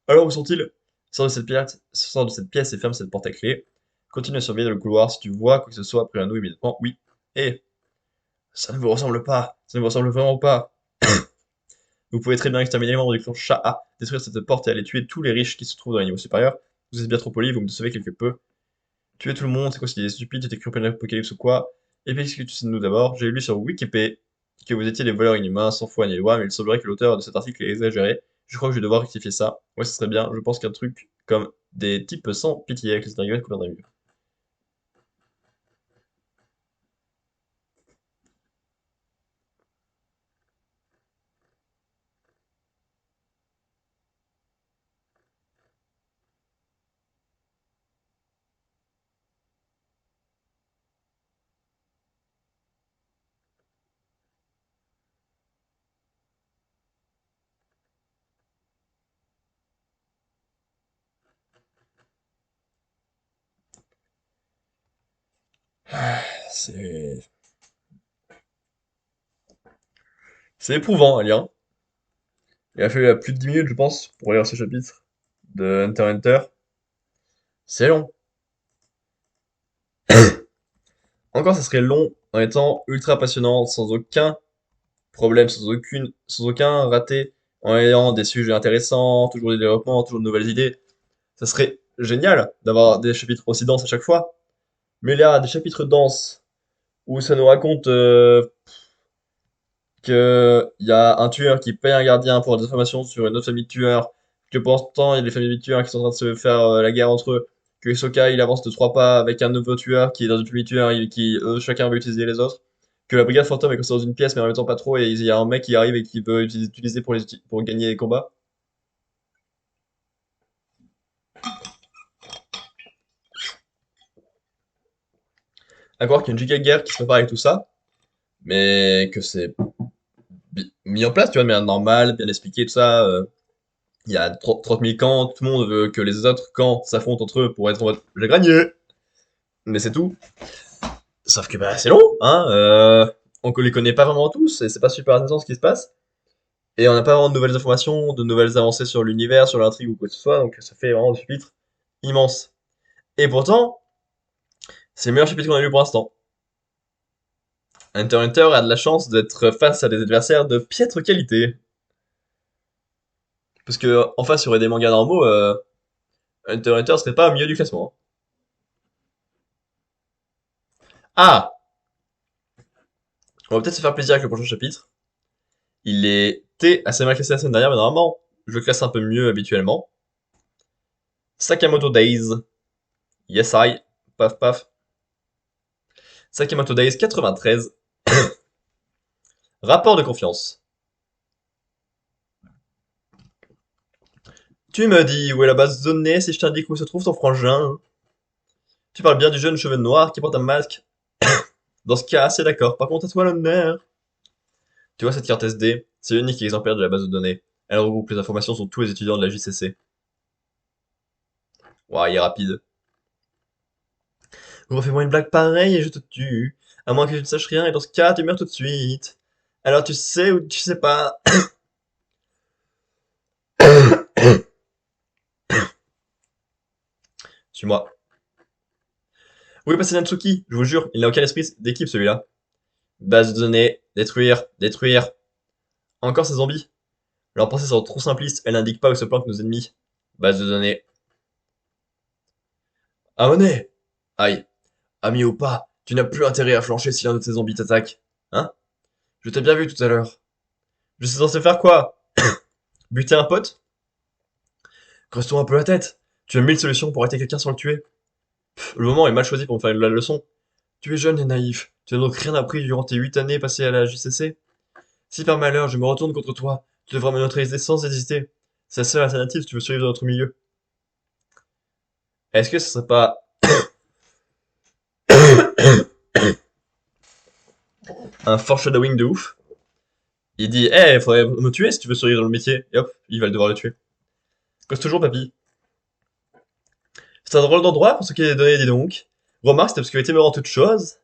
Alors où sont-ils? Sors de cette pièce et ferme cette porte à clé. Continue à surveiller le couloir. Si tu vois quoi que ce soit, après à nous immédiatement. Oui. Et ça ne vous ressemble pas. Ça ne vous ressemble vraiment pas. Vous pouvez très bien exterminer les membres du clan Sha'a, détruire cette porte et aller tuer tous les riches qui se trouvent dans les niveaux supérieurs. Vous êtes bien trop poli, vous me décevez quelque peu. Tuer tout le monde, c'est quoi si t'es stupide, tu t'es cru en plein apocalypse ou quoi? Et puis qu'est-ce que tu sais de nous d'abord? J'ai lu sur Wikipédia que vous étiez des voleurs inhumains, sans foi ni loi, mais il semblerait que l'auteur de cet article ait exagéré. Je crois que je vais devoir rectifier ça. Ouais, ce serait bien. Je pense qu'un truc comme des types sans pitié avec les arguments conviendrait mieux. C'est... C'est éprouvant à lire. Il a fallu plus de 10 minutes, je pense, pour lire ce chapitre de Hunter x Hunter. C'est long. Encore, ça serait long en étant ultra passionnant, sans aucun problème, sans aucun raté, en ayant des sujets intéressants, toujours des développements, toujours de nouvelles idées. Ça serait génial d'avoir des chapitres aussi denses à chaque fois. Mais là, des chapitres denses où ça nous raconte qu'il y a un tueur qui paye un gardien pour des informations sur une autre famille de tueurs, que pendant ce temps, il y a des familles de tueurs qui sont en train de se faire la guerre entre eux, que Hisoka il avance de 3 pas avec un nouveau tueur qui est dans une famille de tueurs et qui eux, chacun veut utiliser les autres, que la brigade fantôme est coincée dans une pièce mais en même temps pas trop et il y a un mec qui arrive et qui veut utiliser pour gagner les combats. À croire qu'il y a une giga guerre qui se prépare avec tout ça, mais que c'est mis en place, tu vois, de manière normale, bien expliqué, tout ça. Il y a 30 000 camps, tout le monde veut que les autres camps s'affrontent entre eux pour être en mode j'ai gagné, mais c'est tout. Sauf que bah c'est long, hein. On les connaît pas vraiment tous et c'est pas super intéressant ce qui se passe. Et on n'a pas vraiment de nouvelles informations, de nouvelles avancées sur l'univers, sur l'intrigue ou quoi que ce soit, donc ça fait vraiment des chapitres immenses. Et pourtant, c'est le meilleur chapitre qu'on a lu pour l'instant. Hunter x Hunter a de la chance d'être face à des adversaires de piètre qualité. Parce que en face, il y aurait des mangas normaux, Hunter x Hunter serait pas au milieu du classement. Ah! On va peut-être se faire plaisir avec le prochain chapitre. Il était assez mal classé la semaine dernière, mais normalement, je le classe un peu mieux habituellement. Sakamoto Days. Yes, I. Paf, paf. Sakamoto Days 93. Rapport de confiance. Tu me dis où est la base de données si je t'indique où se trouve ton frangin. Tu parles bien du jeune cheveu noir qui porte un masque. Dans ce cas, c'est d'accord. Par contre, à toi l'honneur. Tu vois cette carte SD? C'est l'unique exemplaire de la base de données. Elle regroupe les informations sur tous les étudiants de la JCC. Ouah, il est rapide. Refais-moi une blague pareille et je te tue. À moins que tu ne saches rien, et dans ce cas, tu meurs tout de suite. Alors tu sais ou tu sais pas. Suis-moi. Où est passé Natsuki? Je vous jure, il n'a aucun esprit d'équipe celui-là. Base de données, détruire, détruire. Encore ces zombies. Leurs pensées sont trop simplistes, elles n'indiquent pas où se planquent nos ennemis. Base de données. Ah monnaie! Aïe. Ami ou pas, tu n'as plus intérêt à flancher si l'un de tes zombies t'attaque. Hein? Je t'ai bien vu tout à l'heure. Je suis censé faire quoi? Buter un pote? Creuse-toi un peu la tête. Tu as mille solutions pour arrêter quelqu'un sans le tuer. Pff, le moment est mal choisi pour me faire la leçon. Tu es jeune et naïf. Tu n'as donc rien appris durant tes 8 années passées à la JCC. Si par malheur je me retourne contre toi, tu devras me neutraliser sans hésiter. C'est la seule alternative si tu veux survivre dans notre milieu. Est-ce que ce serait pas un foreshadowing de ouf? Il dit, eh, faudrait me tuer si tu veux survivre dans le métier. Et hop, il va devoir le tuer. Cause toujours, papy. C'est un drôle d'endroit pour ce qui est des données, dis donc. Remarque, cette obscurité me rend toute chose.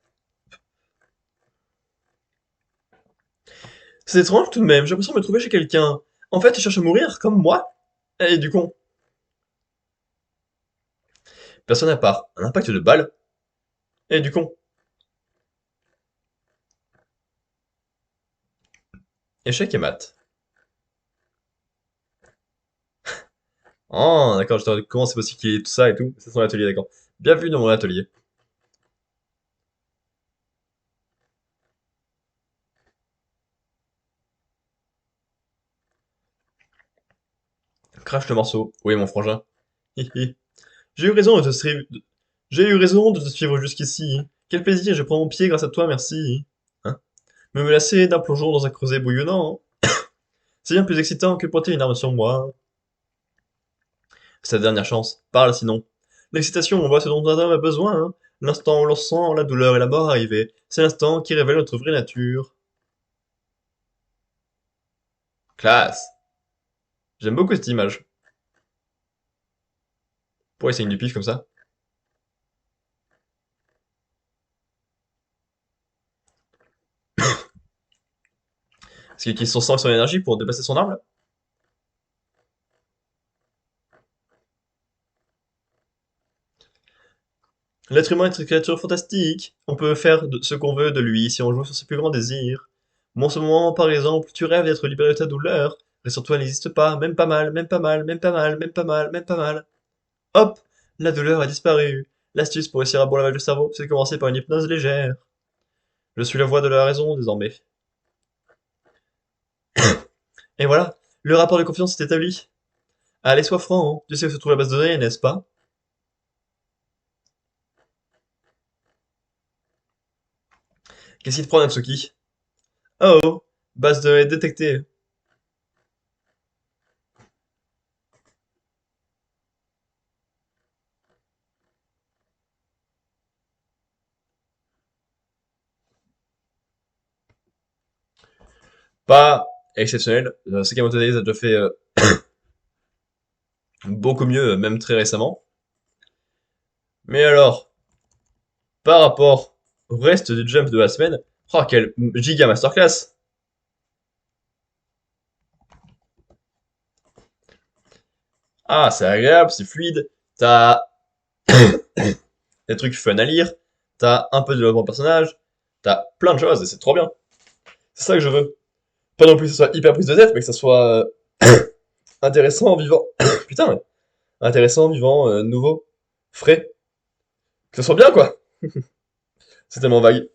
C'est étrange tout de même, j'ai l'impression de me trouver chez quelqu'un. En fait, il cherche à mourir, comme moi. Et du con. Personne à part. Un impact de balle. Et du con. Échec et mat. Oh, d'accord, je te comment c'est possible qu'il y ait tout ça et tout. C'est son atelier, d'accord. Bienvenue dans mon atelier. Crache le morceau. Oui, mon frangin. Hi hi. J'ai eu raison de te suivre. J'ai eu raison de te suivre jusqu'ici. Quel plaisir, je prends mon pied grâce à toi, merci. Hein? Me lasser d'un plongeon dans un creuset bouillonnant. C'est bien plus excitant que pointer une arme sur moi. C'est ta dernière chance. Parle sinon. L'excitation, on voit ce dont un homme a besoin. Hein. L'instant où l'on sent la douleur et la mort arriver. C'est l'instant qui révèle notre vraie nature. Classe. J'aime beaucoup cette image. Pourquoi il saigne du pif comme ça? Parce qu'il utilise son sang et son énergie pour dépasser son arme, là? L'être humain est une créature fantastique. On peut faire ce qu'on veut de lui si on joue sur ses plus grands désirs. Moi, en ce moment, par exemple, tu rêves d'être libéré de ta douleur. Rassure-toi, elle n'existe pas. Même pas mal, même pas mal, même pas mal, même pas mal, même pas mal. Hop! La douleur a disparu. L'astuce pour réussir à boire lavage de cerveau, c'est de commencer par une hypnose légère. Je suis la voix de la raison, désormais. Et voilà, le rapport de confiance est établi. Allez, sois franc, hein. Tu sais où se trouve la base de données, n'est-ce pas? Qu'est-ce qui te prend, Natsuki? Oh, oh, base de données détectée. Pas exceptionnel. Sakamoto Days a déjà fait beaucoup mieux, même très récemment. Mais alors, par rapport au reste du jump de la semaine, oh, quel giga masterclass! Ah, c'est agréable, c'est fluide. T'as des trucs fun à lire. T'as un peu de développement de personnage. T'as plein de choses et c'est trop bien. C'est ça que je veux. Pas non plus que ce soit hyper prise de tête, mais que ça soit intéressant, vivant. Putain, ouais. Intéressant, vivant, nouveau, frais. Que ça soit bien, quoi. C'est tellement vague.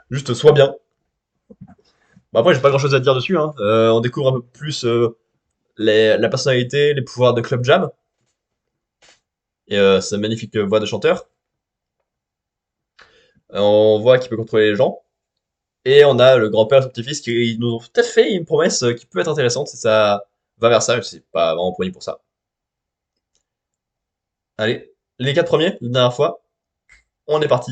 Juste soit bien. Bon, après, j'ai pas grand chose à dire dessus, hein. On découvre un peu plus la personnalité, les pouvoirs de Club Jam et sa magnifique voix de chanteur. On voit qu'il peut contrôler les gens. Et on a le grand-père et son petit-fils qui nous ont peut-être fait une promesse qui peut être intéressante si ça va vers ça. Je sais pas vraiment promis pour ça. Allez, les 4 premiers, la dernière fois, on est parti.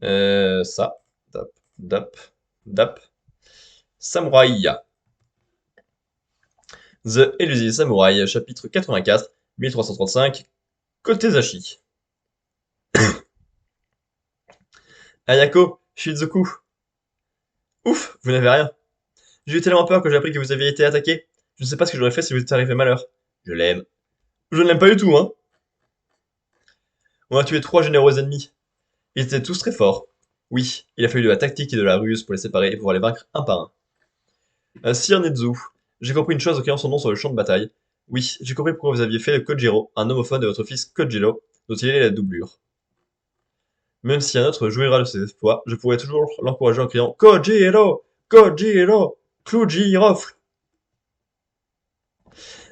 Ça, dap, dap, dap. Samouraï. The Elusive Samurai, chapitre 84, 1335, côté Zashi. Ayako, Shizuku. Ouf, vous n'avez rien. J'ai eu tellement peur que j'ai appris que vous aviez été attaqué. Je ne sais pas ce que j'aurais fait si vous était arrivé malheur. Je l'aime. Je ne l'aime pas du tout, hein. On a tué 3 généraux ennemis. Ils étaient tous très forts. Oui, il a fallu de la tactique et de la ruse pour les séparer et pouvoir les vaincre un par un. Sire Nezu, j'ai compris une chose en criant son nom sur le champ de bataille. Oui, j'ai compris pourquoi vous aviez fait Kojiro, un homophone de votre fils Kojiro, dont il est la doublure. Même si un autre jouira de ses exploits, je pourrais toujours l'encourager en criant Kojiro, Kojiro, Klujirofle.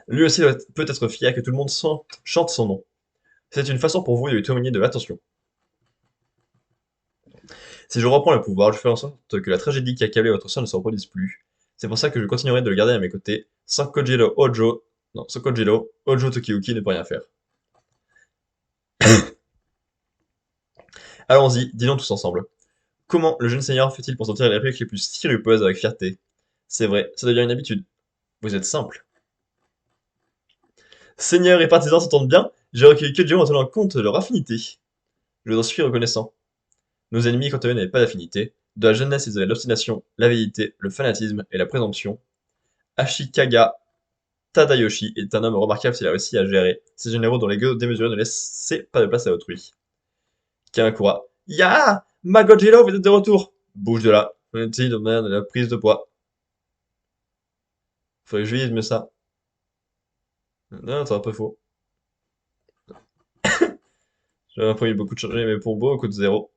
Lui aussi peut être fier que tout le monde chante son nom. C'est une façon pour vous de lui témoigner de l'attention. Si je reprends le pouvoir, je ferai en sorte que la tragédie qui a accablé votre sœur ne se reproduise plus. C'est pour ça que je continuerai de le garder à mes côtés. Sans Kojiro, Ojo Tokiyuki ne peut rien faire. Allons-y, disons tous ensemble. Comment le jeune seigneur fait-il pour sortir les répliques les plus sirupeuses avec fierté? C'est vrai, ça devient une habitude. Vous êtes simple. Seigneur et partisans s'entendent bien, j'ai recueilli Kojiro en tenant compte de leur affinité. Je vous en suis reconnaissant. Nos ennemis, quant à eux, n'avaient pas d'affinité. De la jeunesse, ils avaient l'obstination, l'avidité, le fanatisme et la présomption. Ashikaga Tadayoshi est un homme remarquable s'il a réussi à gérer ces généraux dont l'ego démesuré ne laissait pas de place à autrui. Kamakura. Ya! Magojiro, vous êtes de retour! Bouge de là. On est de la prise de poids. Faudrait que je vise mieux ça. Non, c'est un peu faux. J'avais promis beaucoup de changer, mais pour beaucoup de zéro.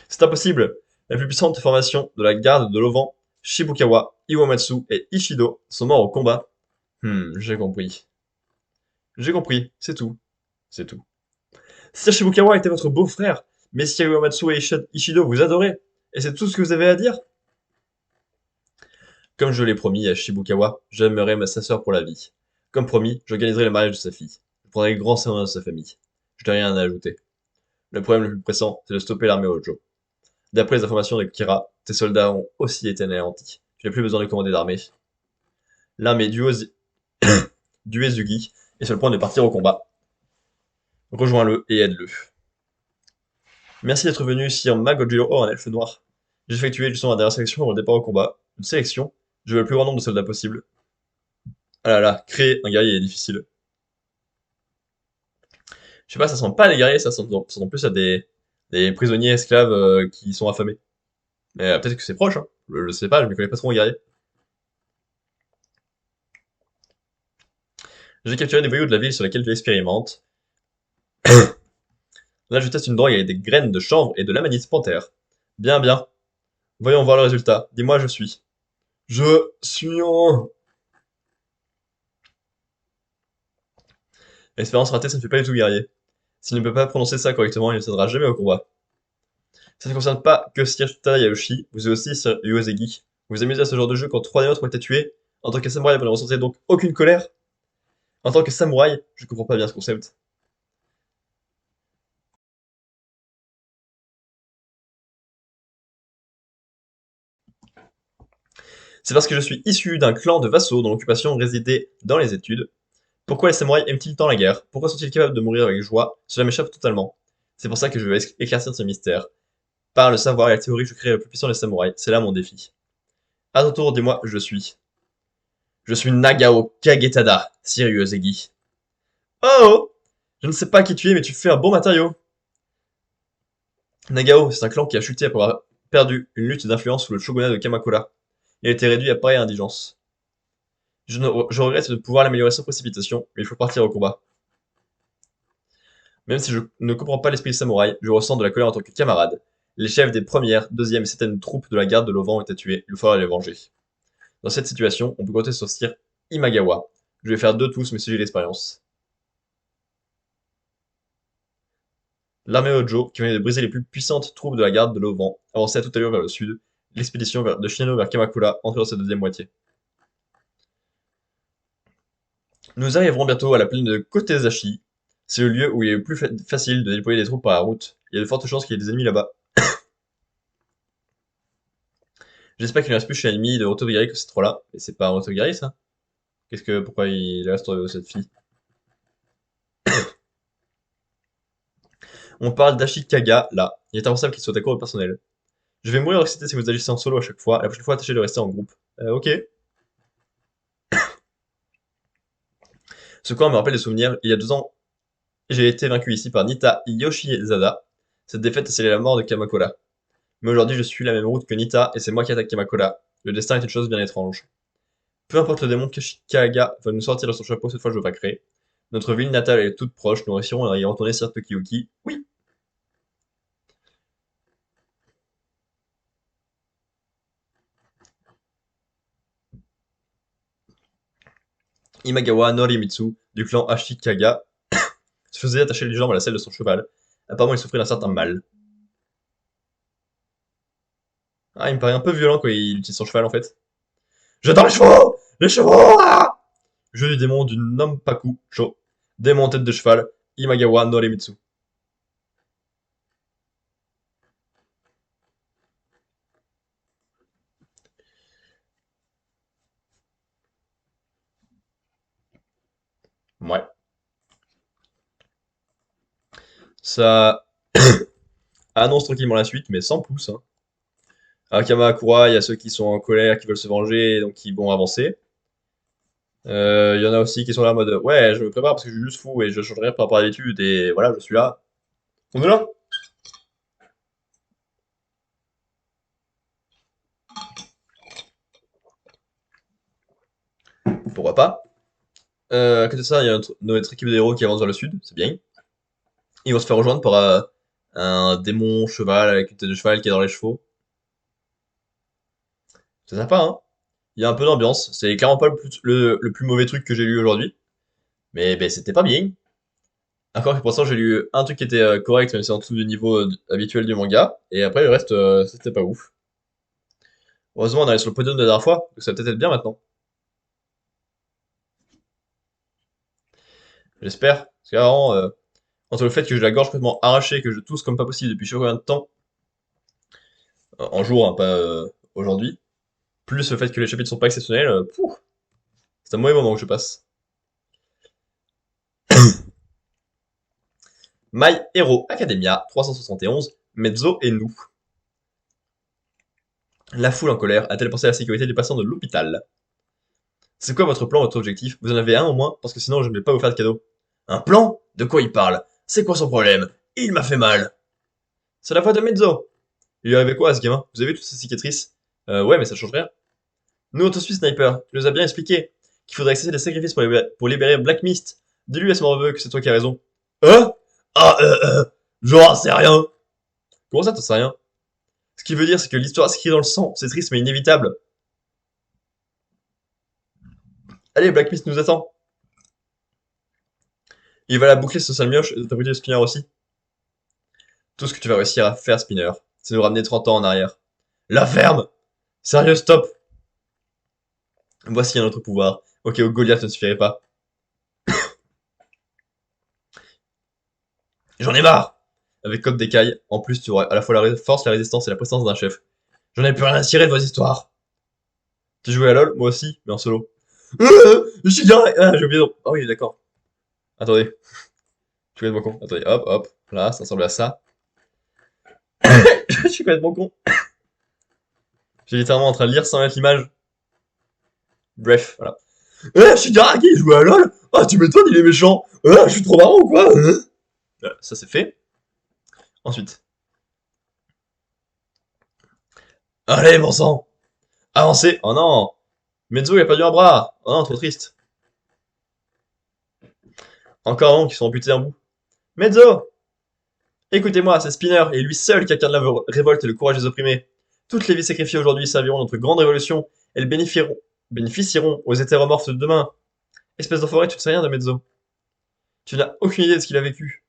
C'est impossible! La plus puissante formation de la garde de l'Auvent, Shibukawa, Iwamatsu et Ishido, sont morts au combat. J'ai compris. J'ai compris, c'est tout. C'est tout. Sir Shibukawa était votre beau-frère, mais Sir Iwamatsu et Ishido vous adorez, et c'est tout ce que vous avez à dire? Comme je l'ai promis à Shibukawa, j'aimerai sa sœur pour la vie. Comme promis, j'organiserai le mariage de sa fille. Je prendrai grand soin de sa famille. Je n'ai rien à ajouter. Le problème le plus pressant, c'est de stopper l'armée Hojo. D'après les informations de Kira, tes soldats ont aussi été anéantis. Tu n'as plus besoin de commander d'armée. L'armée du Ezugi est sur le point de partir au combat. Rejoins-le et aide-le. Merci d'être venu, Sir Magojiro en elfe noir. J'ai effectué justement la dernière sélection avant le départ au combat. Une sélection. Je veux le plus grand nombre de soldats possible. Ah là là, créer un guerrier est difficile. Je sais pas, ça ressemble pas à des guerriers, ça ressemble plus à des prisonniers esclaves qui sont affamés. Mais peut-être que c'est proche, hein. Je sais pas, je me connais pas trop en guerrier. J'ai capturé des voyous de la ville sur laquelle tu expérimentes. Là, je teste une drogue avec des graines de chanvre et de l'amanite panthère. Bien, bien. Voyons voir le résultat. Dis-moi, je suis. Je suis en... L'expérience ratée, ça ne fait pas du tout guerrier. S'il ne peut pas prononcer ça correctement, il ne cédera jamais au combat. Ça ne concerne pas que Sir Tadayoshi, vous êtes aussi Sir Yuozegi. Vous vous amusez à ce genre de jeu quand 3 des nôtres ont été tués. En tant que samouraï, vous ne ressentez donc aucune colère. En tant que samouraï, je comprends pas bien ce concept. C'est parce que je suis issu d'un clan de vassaux dont l'occupation résidait dans les études. Pourquoi les samouraïs aiment-ils tant la guerre? Pourquoi sont-ils capables de mourir avec joie? Cela m'échappe totalement. C'est pour ça que je veux éclaircir ce mystère. Par le savoir et la théorie, je crée le plus puissant des samouraïs. C'est là mon défi. À ton tour, dis-moi, je suis. Je suis Nagao Kagetada, Sir Yuozegi. Oh! Je ne sais pas qui tu es, mais tu fais un bon matériau. Nagao, c'est un clan qui a chuté après avoir perdu une lutte d'influence sous le shogunat de Kamakura. Il a été réduit à pareille indigence. Je regrette de pouvoir l'améliorer sans précipitation, mais il faut partir au combat. Même si je ne comprends pas l'esprit samouraï, je ressens de la colère en tant que camarade. Les chefs des premières, deuxième et septième troupes de la garde de l'Auvent ont été tués, il faudra les venger. Dans cette situation, on peut compter sur Sir Imagawa. Je vais faire deux tous, mais si j'ai l'expérience. L'armée Hojo, qui venait de briser les plus puissantes troupes de la garde de l'Auvent, avançait à toute allure vers le sud. L'expédition de Shinano vers Kamakura entrait dans sa deuxième moitié. Nous arriverons bientôt à la plaine de Kotezashi. C'est le lieu où il est le plus facile de déployer des troupes par la route. Il y a de fortes chances qu'il y ait des ennemis là-bas. J'espère qu'il ne reste plus chez l'ennemi de Rotogari que ces trois-là. Et c'est pas un Rotogari, ça? Pourquoi il reste cette fille? On parle d'Ashikaga, là. Il est impensable qu'il soit d'accord au personnel. Je vais mourir d'excité si vous agissez en solo à chaque fois. La prochaine fois, tâchez de rester en groupe. Ok. Ce coin me rappelle des souvenirs. Il y a 2 ans, j'ai été vaincu ici par Nita Yoshizada. Cette défaite a scellé la mort de Kamakura. Mais aujourd'hui, je suis la même route que Nita, et c'est moi qui attaque Kamakura. Le destin est une chose bien étrange. Peu importe le démon qu'Ashikaga va nous sortir de son chapeau, cette fois je le vaincrai. Notre ville natale est toute proche, nous réussirons à y retourner sur Tokiyuki. Oui. Imagawa Norimitsu, du clan Ashikaga, se faisait attacher les jambes à la selle de son cheval. Apparemment, il souffrait d'un certain mal. Ah, il me paraît un peu violent quand il utilise son cheval en fait. J'adore les chevaux! Les chevaux! Ah, jeu du démon du Nampaku Sho. Démon en tête de cheval, Imagawa Norimitsu. Ouais. Ça annonce tranquillement la suite, mais sans pouce. Hein. À Kamakura, il y a ceux qui sont en colère, qui veulent se venger, donc qui vont avancer. Il y en a aussi qui sont là en mode ouais, je me prépare parce que je suis juste fou et je change rien par rapport à l'habitude et voilà, je suis là. On est là. Pourquoi pas? À côté de ça, il y a notre équipe de héros qui avance vers le sud, c'est bien. Ils vont se faire rejoindre par un démon cheval avec une tête de cheval qui est dans les chevaux. C'est sympa, hein? Il y a un peu d'ambiance. C'est clairement pas le plus mauvais truc que j'ai lu aujourd'hui. Mais ben, c'était pas bien. Encore que pour l'instant, j'ai lu un truc qui était correct, mais c'est en dessous du niveau habituel du manga. Et après, le reste, c'était pas ouf. Heureusement, on est allé sur le podium de la dernière fois, donc ça va peut-être être bien maintenant. J'espère. Parce qu'avant, entre le fait que j'ai la gorge complètement arrachée, que je tousse comme pas possible depuis je sais pas combien de temps, en jour, hein, pas aujourd'hui, plus le fait que les chapitres sont pas exceptionnels, c'est un mauvais moment que je passe. My Hero Academia 371, Mezzo et nous. La foule en colère a-t-elle pensé à la sécurité des patients de l'hôpital? C'est quoi votre plan, votre objectif? Vous en avez un au moins? Parce que sinon je ne vais pas vous faire de cadeau. Un plan? De quoi il parle? C'est quoi son problème? Il m'a fait mal. C'est la voix de Mezzo. Il lui arrivait quoi à ce gamin? Vous avez vu toutes ces cicatrices? Ouais, mais ça change rien. Nous, on te suit, Sniper. Tu nous as bien expliqué qu'il faudrait accepter des sacrifices pour libérer Black Mist. Dis-lui à ce morveux que c'est toi qui as raison. Hein? Ah, genre, c'est rien. Comment ça, t'en sais rien? Ce qui veut dire, c'est que l'histoire s'écrit dans le sang. C'est triste, mais inévitable. Allez, Black Mist nous attend. Il va la boucler ce sale mioche et t'appuyer le spinner aussi. Tout ce que tu vas réussir à faire, Spinner, c'est nous ramener 30 ans en arrière. La ferme! Sérieux, stop! Voici un autre pouvoir. Ok, au Goliath ne suffirait pas. J'en ai marre! Avec Code d'écaille, en plus tu auras à la fois la force, la résistance et la prestance d'un chef. J'en ai plus rien à cirer de vos histoires! Tu jouais à LoL? Moi aussi, mais en solo. Je suis garé! Ah, j'ai oublié. Ah oui, d'accord. Attendez. Je suis complètement con. Attendez, hop, hop. Là, ça ressemble à ça. Je suis complètement con. J'ai littéralement en train de lire sans mettre l'image. Bref, voilà. Je suis Garaki, il joue à LoL. Ah, tu m'étonnes, il est méchant. Je suis trop marrant ou quoi? Ça c'est fait. Ensuite. Allez, bon sang! Avancez! Oh non! Mezzo, il a perdu un bras! Oh non, trop triste. Encore un qui sont amputés en bout. Mezzo! Écoutez-moi, c'est Spinner, et lui seul qui incarne la révolte et le courage des opprimés. Toutes les vies sacrifiées aujourd'hui serviront notre grande révolution. Elles bénéficieront aux hétéromorphes de demain. Espèce d'enfoiré, tu ne sais rien de Mezzo. Tu n'as aucune idée de ce qu'il a vécu.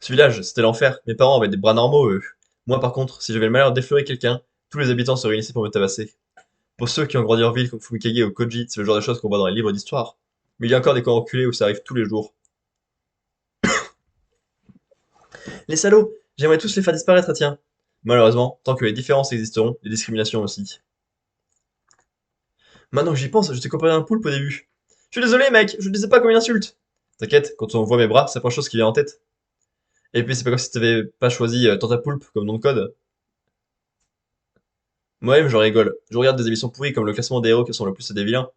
Ce village, c'était l'enfer. Mes parents avaient des bras normaux, eux. Moi, par contre, si j'avais le malheur d'effleurer quelqu'un, tous les habitants se réunissaient pour me tabasser. Pour ceux qui ont grandi en ville comme Fukage ou Koji, c'est le genre de choses qu'on voit dans les livres d'histoire. Mais il y a encore des coins reculés où ça arrive tous les jours. Les salauds! J'aimerais tous les faire disparaître, tiens. Malheureusement, tant que les différences existeront, les discriminations aussi. Maintenant que j'y pense, je t'ai comparé à un poulpe au début. Je suis désolé, mec, je ne disais pas comme une insulte. T'inquiète, quand on voit mes bras, c'est la première chose qui vient en tête. Et puis c'est pas comme si t'avais pas choisi Tentapoulpe comme nom de code. Moi-même, j'en rigole. Je regarde des émissions pourries comme le classement des héros qui sont le plus des vilains.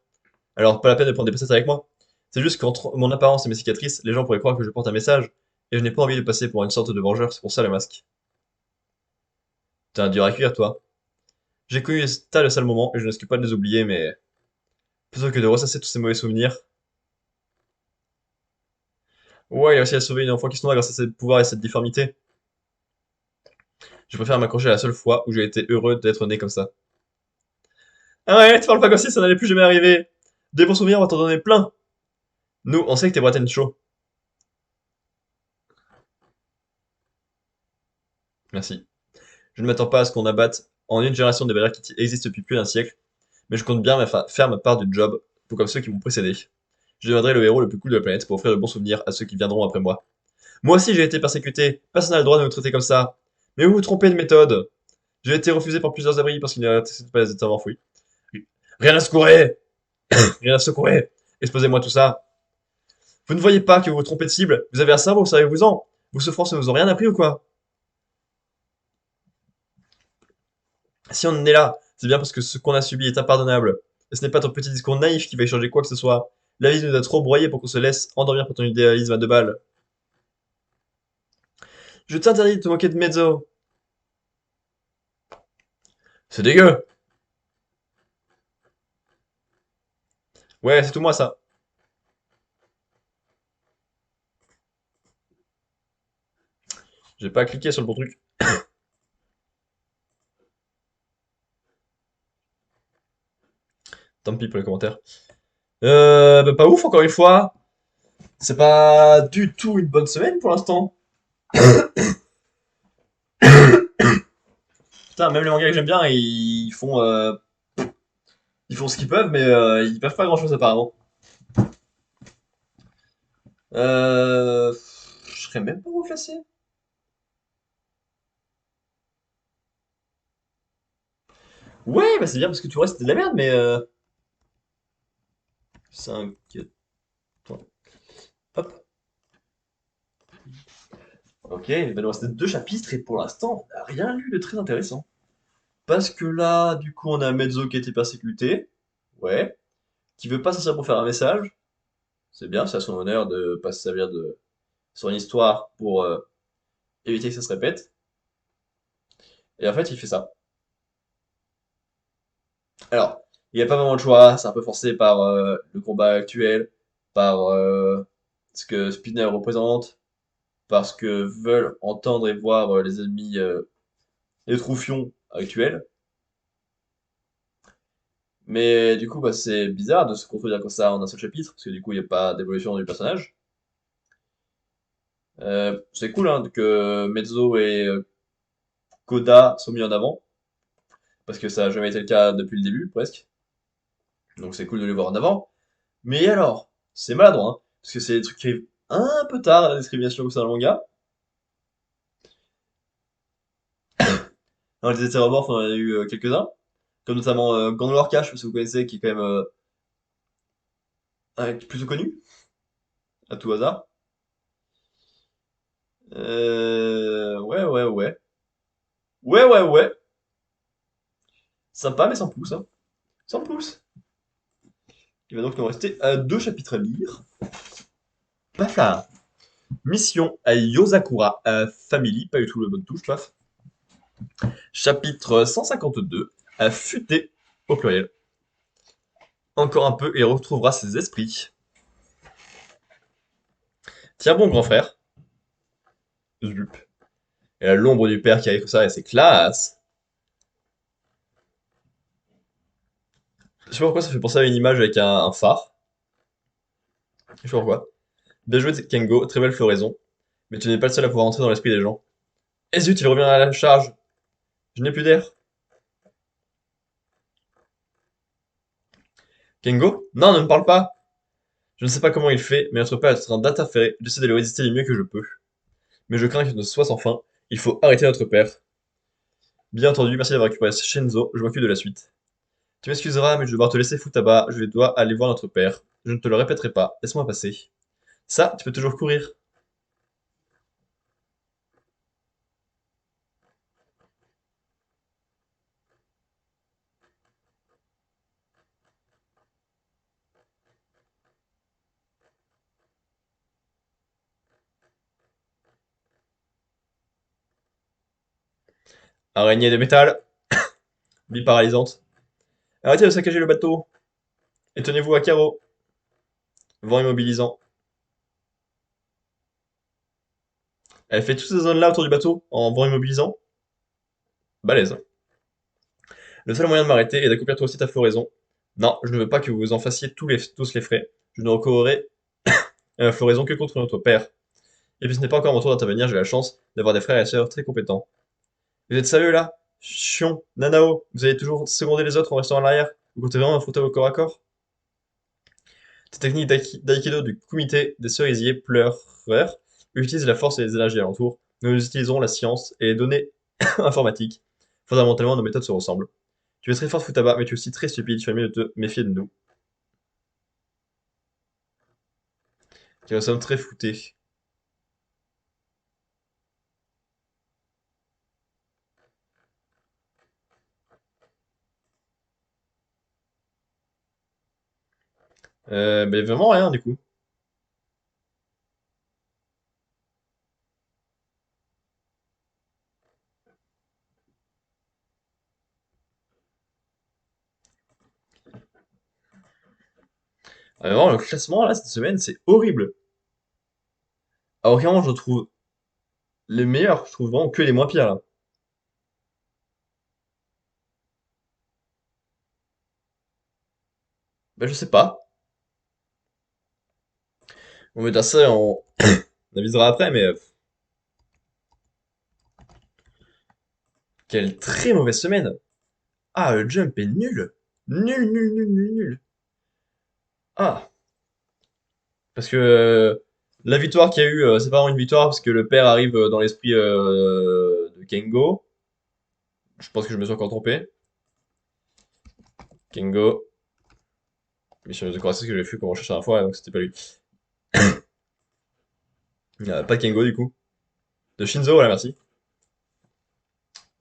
Alors, pas la peine de prendre des pincettes avec moi. C'est juste qu'entre mon apparence et mes cicatrices, les gens pourraient croire que je porte un message. Et je n'ai pas envie de passer pour une sorte de vengeur, c'est pour ça le masque. T'es un dur à cuire, toi. J'ai connu des tas de sales moments et je ne risque pas de les oublier, mais plutôt que de ressasser tous ces mauvais souvenirs. Ouais, il a réussi à sauver une enfant qui se noie grâce à ses pouvoirs et cette difformité. Je préfère m'accrocher à la seule fois où j'ai été heureux d'être né comme ça. Ah ouais, tu parles pas comme si ça n'allait plus jamais arriver. Des bons souvenirs, on va t'en donner plein. Nous, on sait que t'es Breton chaud. Merci. Je ne m'attends pas à ce qu'on abatte en une génération des barrières qui existent depuis plus d'un siècle, mais je compte bien faire ma part du job, tout comme ceux qui m'ont précédé. Je deviendrai le héros le plus cool de la planète pour offrir de bons souvenirs à ceux qui viendront après moi. Moi aussi j'ai été persécuté, personne n'a le droit de nous traiter comme ça. Mais vous vous trompez de méthode. J'ai été refusé par plusieurs abris parce qu'il n'y a pas été enfoui. Rien à secourir. Rien à secourir. Exposez-moi tout ça. Vous ne voyez pas que vous vous trompez de cible. Vous avez un cerveau, savez-vous-en. Vos souffrances ne vous ont rien appris ou quoi? Si on en est là, c'est bien parce que ce qu'on a subi est impardonnable. Et ce n'est pas ton petit discours naïf qui va y changer quoi que ce soit. La vie nous a trop broyés pour qu'on se laisse endormir par ton idéalisme à deux balles. Je t'interdis de te moquer de Mezzo. C'est dégueu. Ouais, c'est tout moi ça. J'ai pas cliqué sur le bon truc. Tant pis pour les commentaires. Bah, pas ouf encore une fois. C'est pas du tout une bonne semaine pour l'instant. Putain, même les mangas que j'aime bien, ils font ce qu'ils peuvent, mais ils peuvent pas grand chose apparemment. Je serais même pas reflacé. Ouais, bah c'est bien parce que tu vois, c'était de la merde, mais 5, hop. Ok, il va nous rester deux chapitres et pour l'instant, on n'a rien lu de très intéressant. Parce que là, du coup, on a Mezzo qui a été persécuté. Ouais. Qui veut pas s'en servir pour faire un message. C'est bien, c'est à son honneur de pas se servir de son histoire pour éviter que ça se répète. Et en fait, il fait ça. Alors, il n'y a pas vraiment le choix, c'est un peu forcé par le combat actuel, par ce que Spinner représente, parce que veulent entendre et voir les ennemis, les troufions actuels. Mais du coup, bah, c'est bizarre de se contredire comme ça en un seul chapitre, parce que du coup, il n'y a pas d'évolution du personnage. C'est cool hein, que Mezzo et Koda sont mis en avant, parce que ça n'a jamais été le cas depuis le début, presque. Donc c'est cool de les voir en avant. Mais alors, c'est maladroit, hein, parce que c'est des trucs qui arrivent un peu tard à la discrimination au sein d'un manga. Dans les hétéromorphes, on en a eu quelques-uns, comme notamment Gangler Cash, si vous connaissez, qui est quand même plutôt connu, à tout hasard. Ouais, ouais, ouais. Ouais, ouais, ouais. Sympa, mais sans plus, hein. Sans plus. Il va donc nous rester deux chapitres à lire. Paf là. Mission à Yosakura Family, pas du tout le bonne touche, paf. Chapitre 152, affûté au pluriel. Encore un peu et il retrouvera ses esprits. Tiens bon, grand frère. Zup. Et la l'ombre du père qui arrive comme ça, et c'est classe. Je sais pas pourquoi ça fait penser à une image avec un phare. Je sais pas pourquoi. Bien joué, Kengo, très belle floraison. Mais tu n'es pas le seul à pouvoir entrer dans l'esprit des gens. Et zut, il revient à la charge. Je n'ai plus d'air. Kengo? Non, ne me parle pas. Je ne sais pas comment il fait, mais notre père est en train d'interférer. J'essaie de le résister du mieux que je peux. Mais je crains qu'il ne soit sans fin. Il faut arrêter notre père. Bien entendu, merci d'avoir récupéré Shenzo, je m'occupe de la suite. Tu m'excuseras, mais je vais devoir te laisser Futaba, je dois aller voir notre père. Je ne te le répéterai pas, laisse-moi passer. Ça, tu peux toujours courir. Araignée de métal, vie paralysante. Arrêtez de saccager le bateau, et tenez-vous à carreau. Vent immobilisant. Elle fait toutes ces zones-là autour du bateau, en vent immobilisant. Balèze. Le seul moyen de m'arrêter est d'accomplir toi aussi ta floraison. Non, je ne veux pas que vous en fassiez tous les frais. Je ne recourrai à la floraison que contre notre père. Et puis ce n'est pas encore mon tour d'intervenir, j'ai la chance d'avoir des frères et sœurs très compétents. Vous êtes sérieux là? Chion, Nanao, vous allez toujours seconder les autres en restant à l'arrière? Vous comptez vraiment affronter au corps à corps? Tes techniques d'aïkido du comité des cerisiers pleureurs utilisent la force et les énergies alentour. Nous utilisons la science et les données informatiques. Fondamentalement, nos méthodes se ressemblent. Tu es très fort, Futaba, mais tu es aussi très stupide. Tu as mieux de te méfier de nous. Car nous sommes très foutés. Ben vraiment rien du coup. Vraiment, le classement là cette semaine, c'est horrible. À aucun moment je trouve les meilleurs, je trouve vraiment que les moins pires là. Ben je sais pas. On mettra ça, on avisera après, mais quelle très mauvaise semaine. Ah, le jump est nul. Nul, nul, nul, nul, nul. Ah, parce que la victoire qu'il y a eu, c'est pas vraiment une victoire parce que le père arrive dans l'esprit de Kengo. Je pense que je me suis encore trompé. Kengo. Mission de croissance que j'ai fait comment chercher la dernière fois, donc c'était pas lui. Pas de Kengo du coup. De Shinzo, voilà, merci.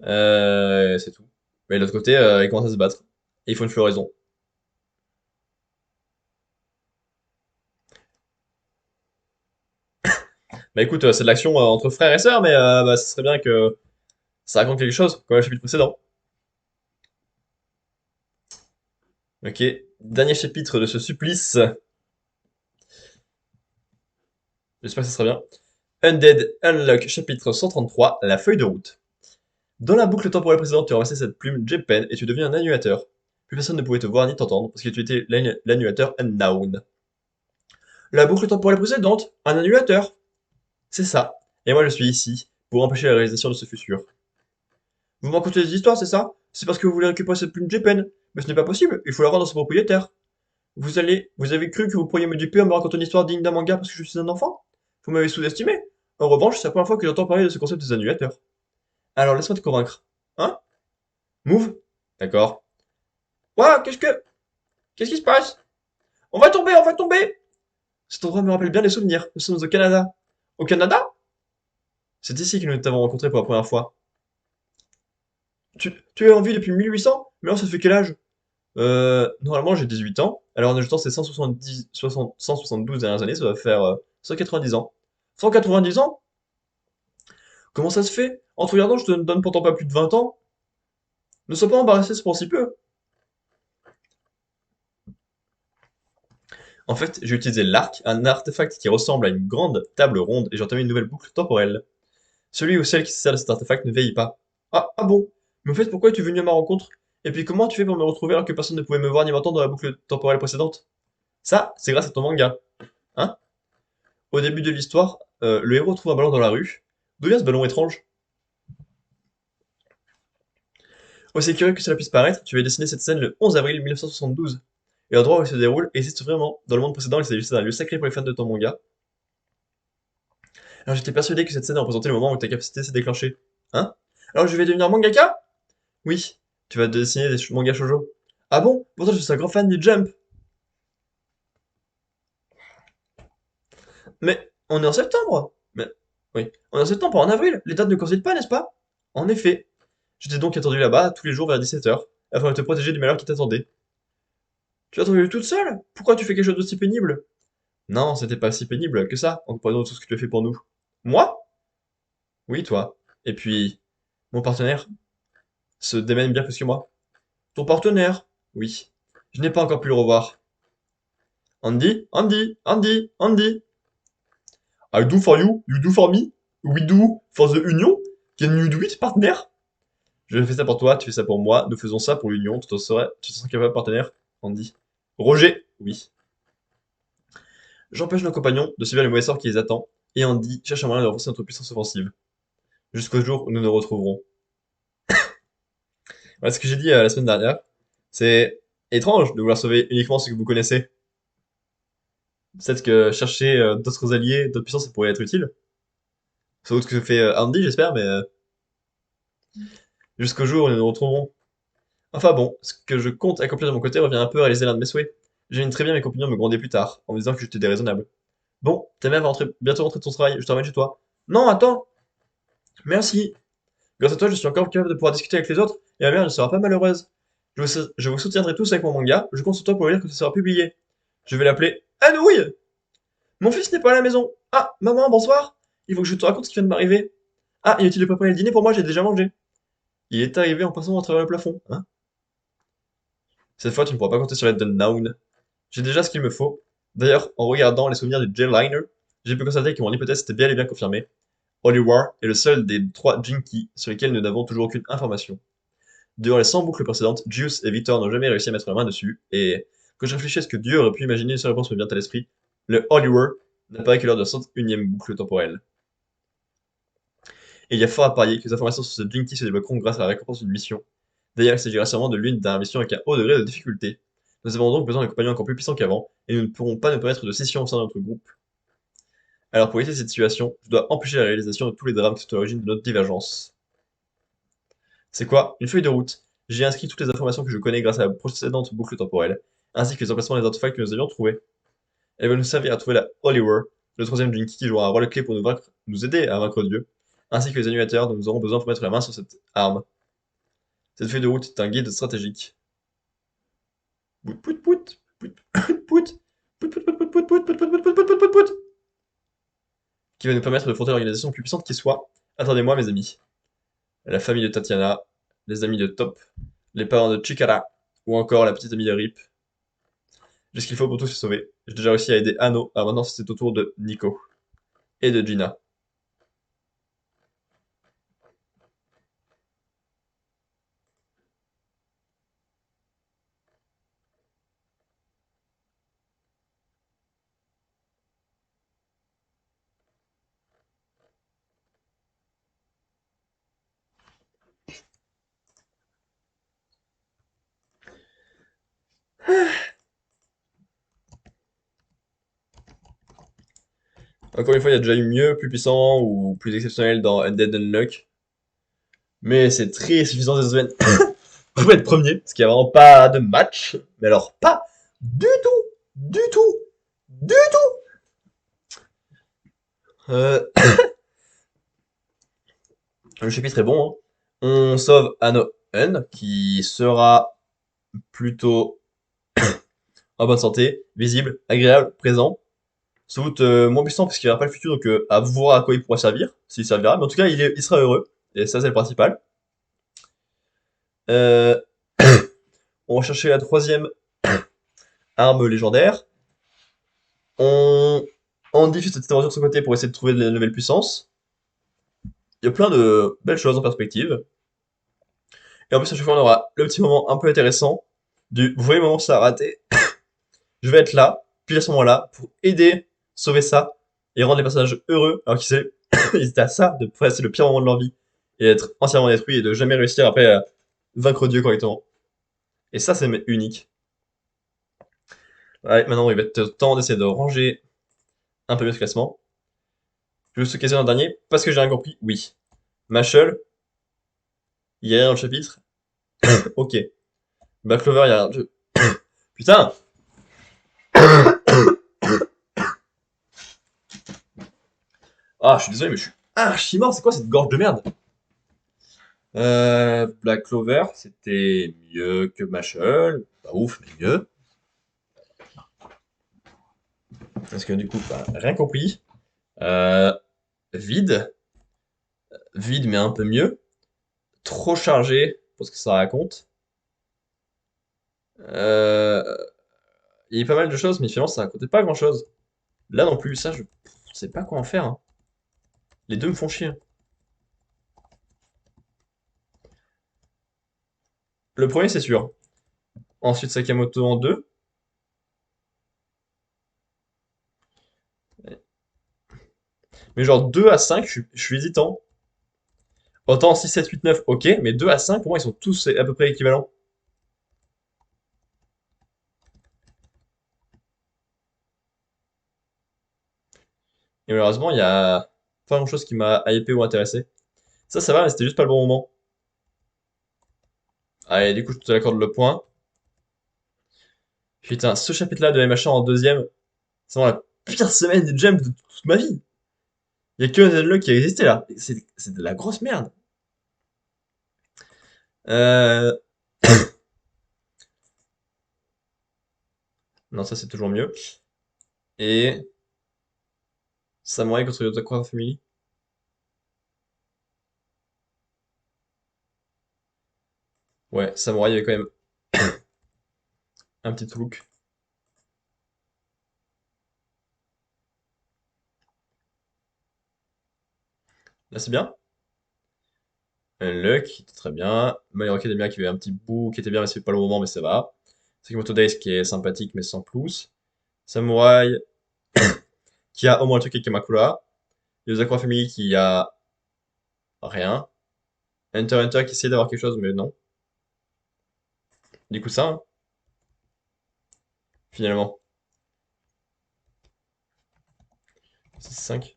C'est tout. Mais de l'autre côté, il commence à se battre. Et il faut une floraison. Bah écoute, c'est de l'action entre frères et sœurs, mais bah, ce serait bien que ça raconte quelque chose, comme le chapitre précédent. Ok, dernier chapitre de ce supplice. J'espère que ce sera bien. Undead Unlock, chapitre 133, la feuille de route. Dans la boucle temporelle précédente, tu as ramassé cette plume J-Pen et tu deviens un annulateur. Plus personne ne pouvait te voir ni t'entendre parce que tu étais l'annulateur Unknown. La boucle temporelle précédente, un annulateur. C'est ça. Et moi je suis ici pour empêcher la réalisation de ce futur. Vous m'en racontez des histoires, c'est ça? C'est parce que vous voulez récupérer cette plume J-Pen. Mais ce n'est pas possible, il faut la rendre à son propriétaire. Vous avez cru que vous pourriez me duper en me racontant une histoire digne d'un manga parce que je suis un enfant? Vous m'avez sous-estimé. En revanche, c'est la première fois que j'entends parler de ce concept des annulateurs. Alors laisse-moi te convaincre. Hein? Move? D'accord. Ouah, qu'est-ce qui se passe? On va tomber, on va tomber! Cet endroit me rappelle bien des souvenirs. Nous sommes au Canada. Au Canada? C'est ici que nous t'avons rencontré pour la première fois. Tu es en vie depuis 1800? Mais alors ça fait quel âge? Normalement j'ai 18 ans. Alors en ajoutant ces 172 dernières années, ça va faire 190 ans. 190 ans? Comment ça se fait? En te regardant, je te donne pourtant pas plus de 20 ans. Ne sois pas embarrassé, c'est pour si peu. En fait, j'ai utilisé l'arc, un artefact qui ressemble à une grande table ronde, et j'ai entamé une nouvelle boucle temporelle. Celui ou celle qui se sert de cet artefact ne vieillit pas. Ah bon? Mais en fait, pourquoi es-tu venu à ma rencontre? Et puis comment tu fais pour me retrouver alors que personne ne pouvait me voir ni m'entendre dans la boucle temporelle précédente? Ça, c'est grâce à ton manga. Hein? Au début de l'histoire, le héros trouve un ballon dans la rue. D'où vient ce ballon étrange? Aussi curieux que cela puisse paraître, tu vas dessiner cette scène le 11 avril 1972. Et l'endroit où elle se déroule existe vraiment. Dans le monde précédent, il s'agissait d'un lieu sacré pour les fans de ton manga. Alors j'étais persuadé que cette scène représentait le moment où ta capacité s'est déclenchée. Hein? Alors je vais devenir mangaka? Oui, tu vas dessiner des mangas shoujo. Ah bon? Pourtant je suis un grand fan du Jump. Mais on est en septembre. Mais oui, on est en septembre, pas en avril. Les dates ne coïncident pas, n'est-ce pas? En effet. Je t'ai donc attendu là-bas tous les jours vers 17 h, afin de te protéger du malheur qui t'attendait. Tu as attendu toute seule? Pourquoi tu fais quelque chose de si pénible? Non, c'était pas si pénible que ça, en comparaison de tout ce que tu as fait pour nous. Moi? Oui, toi. Et puis, mon partenaire se démène bien plus que moi. Ton partenaire? Oui. Je n'ai pas encore pu le revoir. Andy? Andy? Andy? Andy? I do for you, you do for me, we do for the union. Can you do it, partner? Je fais ça pour toi, tu fais ça pour moi, nous faisons ça pour l'union, tu te sens capable, partenaire? Andy. Roger? Oui. J'empêche nos compagnons de subir les mauvais sorts qui les attend, et Andy cherche un moyen de renforcer notre puissance offensive. Jusqu'au jour où nous nous retrouverons. Voilà ce que j'ai dit la semaine dernière. C'est étrange de vouloir sauver uniquement ce que vous connaissez. Peut-être que chercher d'autres alliés, d'autres puissances, ça pourrait être utile. C'est autre que fait Andy, j'espère, mais jusqu'au jour où nous nous retrouverons. Enfin bon, ce que je compte accomplir de mon côté revient un peu à réaliser l'un de mes souhaits. J'imagine très bien mes compagnons me gronder plus tard, en me disant que j'étais déraisonnable. Bon, ta mère va bientôt rentrer de son travail, je te ramène chez toi. Non, attends. Merci. Grâce à toi, je suis encore capable de pouvoir discuter avec les autres, et ma mère ne sera pas malheureuse. Je vous soutiendrai tous avec mon manga, je compte sur toi pour lui dire que ça sera publié. Je vais l'appeler Anouille. Mon fils n'est pas à la maison. Ah, maman, bonsoir. Il faut que je te raconte ce qui vient de m'arriver. Ah, inutile de préparer le dîner pour moi, j'ai déjà mangé. Il est arrivé en passant à travers le plafond, hein. Cette fois, tu ne pourras pas compter sur l'aide de Noun. J'ai déjà ce qu'il me faut. D'ailleurs, en regardant les souvenirs du J-Liner, j'ai pu constater que mon hypothèse était bien et bien confirmée. Holy War est le seul des trois Jinky sur lesquels nous n'avons toujours aucune information. Durant les 100 boucles précédentes, Juice et Victor n'ont jamais réussi à mettre la main dessus, et quand je réfléchis à ce que Dieu aurait pu imaginer, une seule réponse me vient à l'esprit. Le Holy War n'apparaît que lors de la 101e boucle temporelle. Et il y a fort à parier que les informations sur ce Jinky se débloqueront grâce à la récompense d'une mission. D'ailleurs, il s'agira sûrement de l'une d'une mission avec un haut degré de difficulté. Nous avons donc besoin de compagnons encore plus puissants qu'avant, et nous ne pourrons pas nous permettre de scission au sein de notre groupe. Alors pour éviter cette situation, je dois empêcher la réalisation de tous les drames qui sont à l'origine de notre divergence. C'est quoi? Une feuille de route. J'ai inscrit toutes les informations que je connais grâce à la précédente boucle temporelle, ainsi que les emplacements des artefacts que nous avions trouvés. Elle va nous servir à trouver la Holy War, le troisième Jinky qui jouera un rôle clé pour nous aider à vaincre Dieu, ainsi que les annulateurs dont nous aurons besoin pour mettre la main sur cette arme. Cette feuille de route est un guide stratégique. Pout pout pout, pout pout pout, pout pout pout pout pout pout pout pout pout pout pout pout, qui va nous permettre de fonder l'organisation plus puissante qui soit. Attendez-moi, mes amis. La famille de Tatiana, les amis de Top, les parents de Chikara, ou encore la petite amie de Rip. J'ai ce qu'il faut pour tous se sauver. J'ai déjà réussi à aider Anno, alors maintenant c'est au tour de Nico. Et de Gina. Encore une fois, il y a déjà eu mieux, plus puissant ou plus exceptionnel dans Undead Unluck. Mais c'est très suffisant cette semaine pour être premier, parce qu'il n'y a vraiment pas de match. Mais alors, pas du tout, du tout, du tout. Le chapitre est bon, hein. On sauve Anno N, qui sera plutôt en bonne santé, visible, agréable, présent. sans doute moins puissant parce qu'il verra pas le futur, donc à voir à quoi il pourra servir, s'il servira. Mais en tout cas, il sera heureux, et ça c'est le principal. Euh, on va chercher la troisième arme légendaire. On, on diffuse cette aventure de son côté pour essayer de trouver de la nouvelle puissance. Il y a plein de belles choses en perspective. Et en plus, à chaque fois, on aura le petit moment un peu intéressant du vous voyez le moment où ça a raté, je vais être là, puis à ce moment-là, pour aider, sauver ça, et rendre les personnages heureux, alors ils étaient à ça, de passer le pire moment de leur vie, et être entièrement détruits, et de jamais réussir après à vaincre Dieu correctement. Et ça, c'est unique. Ouais, maintenant, il va être temps d'essayer de ranger un peu mieux ce classement. Je veux se questionner en dernier, parce que j'ai rien compris, oui. Machel, il y a rien dans le chapitre, ok. Black Clover, il y a rien. Putain. Ah, je suis désolé, mais je suis archi mort, c'est quoi cette gorge de merde? Black Clover, c'était mieux que Machel. Pas ouf, mais mieux. Parce que du coup, bah, rien compris. Euh, vide. Vide, mais un peu mieux. Trop chargé pour ce que ça raconte. Euh, il y a pas mal de choses, mais finalement, ça racontait pas grand-chose. Là non plus, ça, je sais pas quoi en faire, hein. Les deux me font chier. Le premier, c'est sûr. Ensuite, Sakamoto en 2. Mais genre 2 à 5, je suis hésitant. Autant 6, 7, 8, 9, ok, mais 2 à 5, pour moi, ils sont tous à peu près équivalents. Et malheureusement, il y a pas grand-chose qui m'a hypé ou intéressé. Ça va, mais c'était juste pas le bon moment. Allez, du coup, je te l'accorde le point. Putain, ce chapitre-là de MHA en deuxième, c'est vraiment la pire semaine de Jump de toute ma vie. Il y a que Unlock qui a existé là. C'est de la grosse merde. Euh... Non, ça c'est toujours mieux. Et Samurai contre Yotakura Family. Ouais, Samurai, il y avait quand même un petit look. Là, c'est bien. Unlock, qui était très bien. My Hero Academia qui avait un petit bout qui était bien, mais c'est pas le moment, mais ça va. Sakamoto Days qui est sympathique, mais sans plus. Samurai, qui a au moins le truc avec Kamakura. Yozakura Family qui a rien. Hunter x Hunter qui essaie d'avoir quelque chose, mais non. Du coup, ça, hein, finalement. 6-5.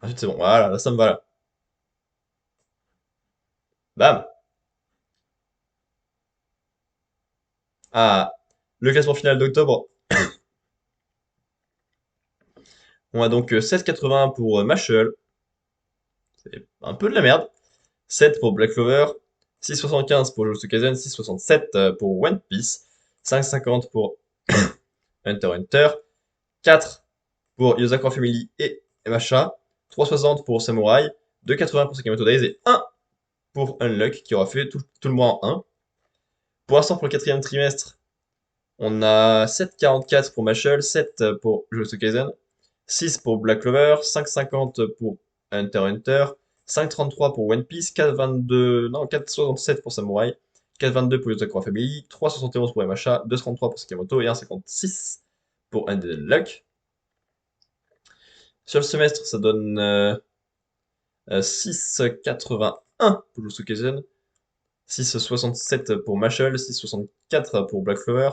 Ensuite, c'est bon. Voilà, là, ça me va là. Bam! Ah, le classement final d'octobre. On a donc 7,80 pour Mashal. C'est un peu de la merde. 7 pour Black Clover. 6,75 pour Jujutsu Kaisen. 6,67 pour One Piece. 5,50 pour Hunter x Hunter. 4 pour Yozakura Family et MHA. 3,60 pour Samurai. 2,80 pour Sakamoto Days et 1 pour Unlock qui aura fait tout le mois en 1. Pour l'instant, pour le quatrième trimestre, on a 7,44 pour Mashal, 7 pour Jujutsu Kaisen, 6 pour Black Clover, 5,50 pour Hunter x Hunter, 5,33 pour One Piece, 4,22, non, 4,67 pour Samurai, 4,22 pour Yozakura Family, 3,71 pour MHA, 2,33 pour Sakamoto et 1,56 pour Undead Luck. Sur le semestre, ça donne 6,81 pour Jujutsu Kaisen, 6,67 pour Mashal, 6,64 pour Black Clover,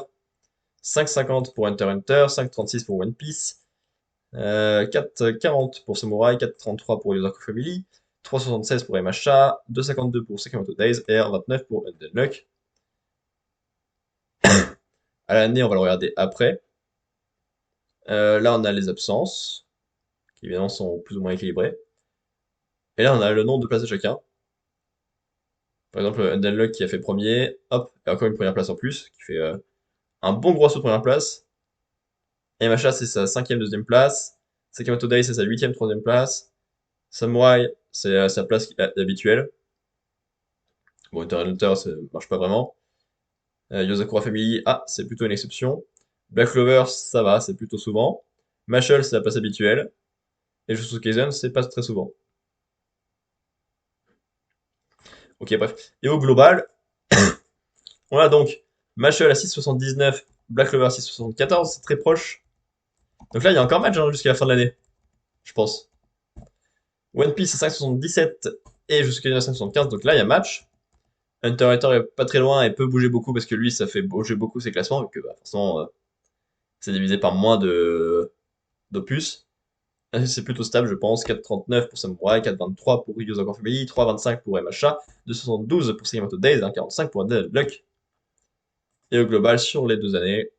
5,50 pour Hunter x Hunter, 5,36 pour One Piece, 4,40 pour Samurai, 4,33 pour Yozako Family, 3,76 pour MHA, 2,52 pour Sakamoto Days et 1,29 pour Undead Luck. À l'année, on va le regarder après. Là, on a les absences, qui évidemment sont plus ou moins équilibrées. Et là, on a le nombre de places de chacun. Par exemple, Undead Luck qui a fait premier, hop, et encore une première place en plus, qui fait un bon gros saut de première place. Yamcha, c'est sa cinquième deuxième place. Sakamoto Days, c'est sa huitième troisième place. Samurai, c'est sa place habituelle. Bon, Hunter x Hunter, ça marche pas vraiment. Yozakura Family, ah, c'est plutôt une exception. Black Clover, ça va, c'est plutôt souvent. Mashal, c'est la place habituelle. Et Jujutsu Kaisen, c'est pas très souvent. Ok, bref. Et au global, on a donc Mashal à 6,79, Black Clover à 6,74, c'est très proche. Donc là, il y a encore match hein, jusqu'à la fin de l'année, je pense. One Piece à 5,77 et Jujutsu Kaisen à 5,75, donc là, il y a match. Hunter x Hunter est pas très loin et peut bouger beaucoup parce que lui, ça fait bouger beaucoup ses classements, vu que bah, forcément, c'est divisé par moins de d'opus. C'est plutôt stable, je pense. 4,39 pour Samurai, 4,23 pour Ryuzo Family, 3,25 pour MHA, 2,72 pour Sakamoto Days, 1,45 pour Dead Luck. Et au global, sur les 2 années,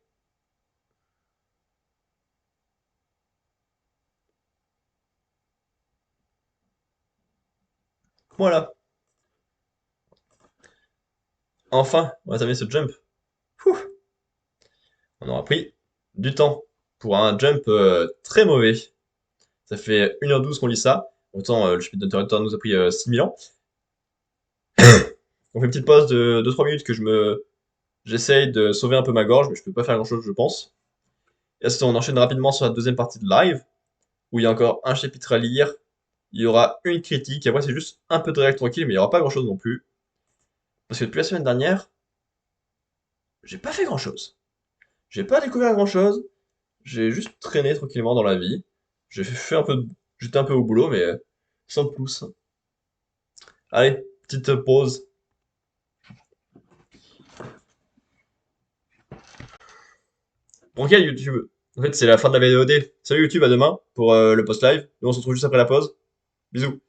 voilà. Enfin, on a terminé ce jump. Ouh, on aura pris du temps pour un jump très mauvais. Ça fait 1h12 qu'on lit ça. Autant le chapitre d'Hunter x Hunter nous a pris 6000 ans. On fait une petite pause de 2-3 minutes que j'essaye de sauver un peu ma gorge, mais je peux pas faire grand chose, je pense. Et là, on enchaîne rapidement sur la deuxième partie de live, où il y a encore un chapitre à lire. Il y aura une critique, et après, c'est juste un peu de réact tranquille, mais il n'y aura pas grand chose non plus. Parce que depuis la semaine dernière, j'ai pas fait grand chose. J'ai pas découvert grand chose. J'ai juste traîné tranquillement dans la vie. J'ai fait un peu j'étais un peu au boulot, mais sans plus. Allez, petite pause. Bon, ok, YouTube. En fait, c'est la fin de la VOD. Salut YouTube, à demain pour le post live. Et on se retrouve juste après la pause. Bisous.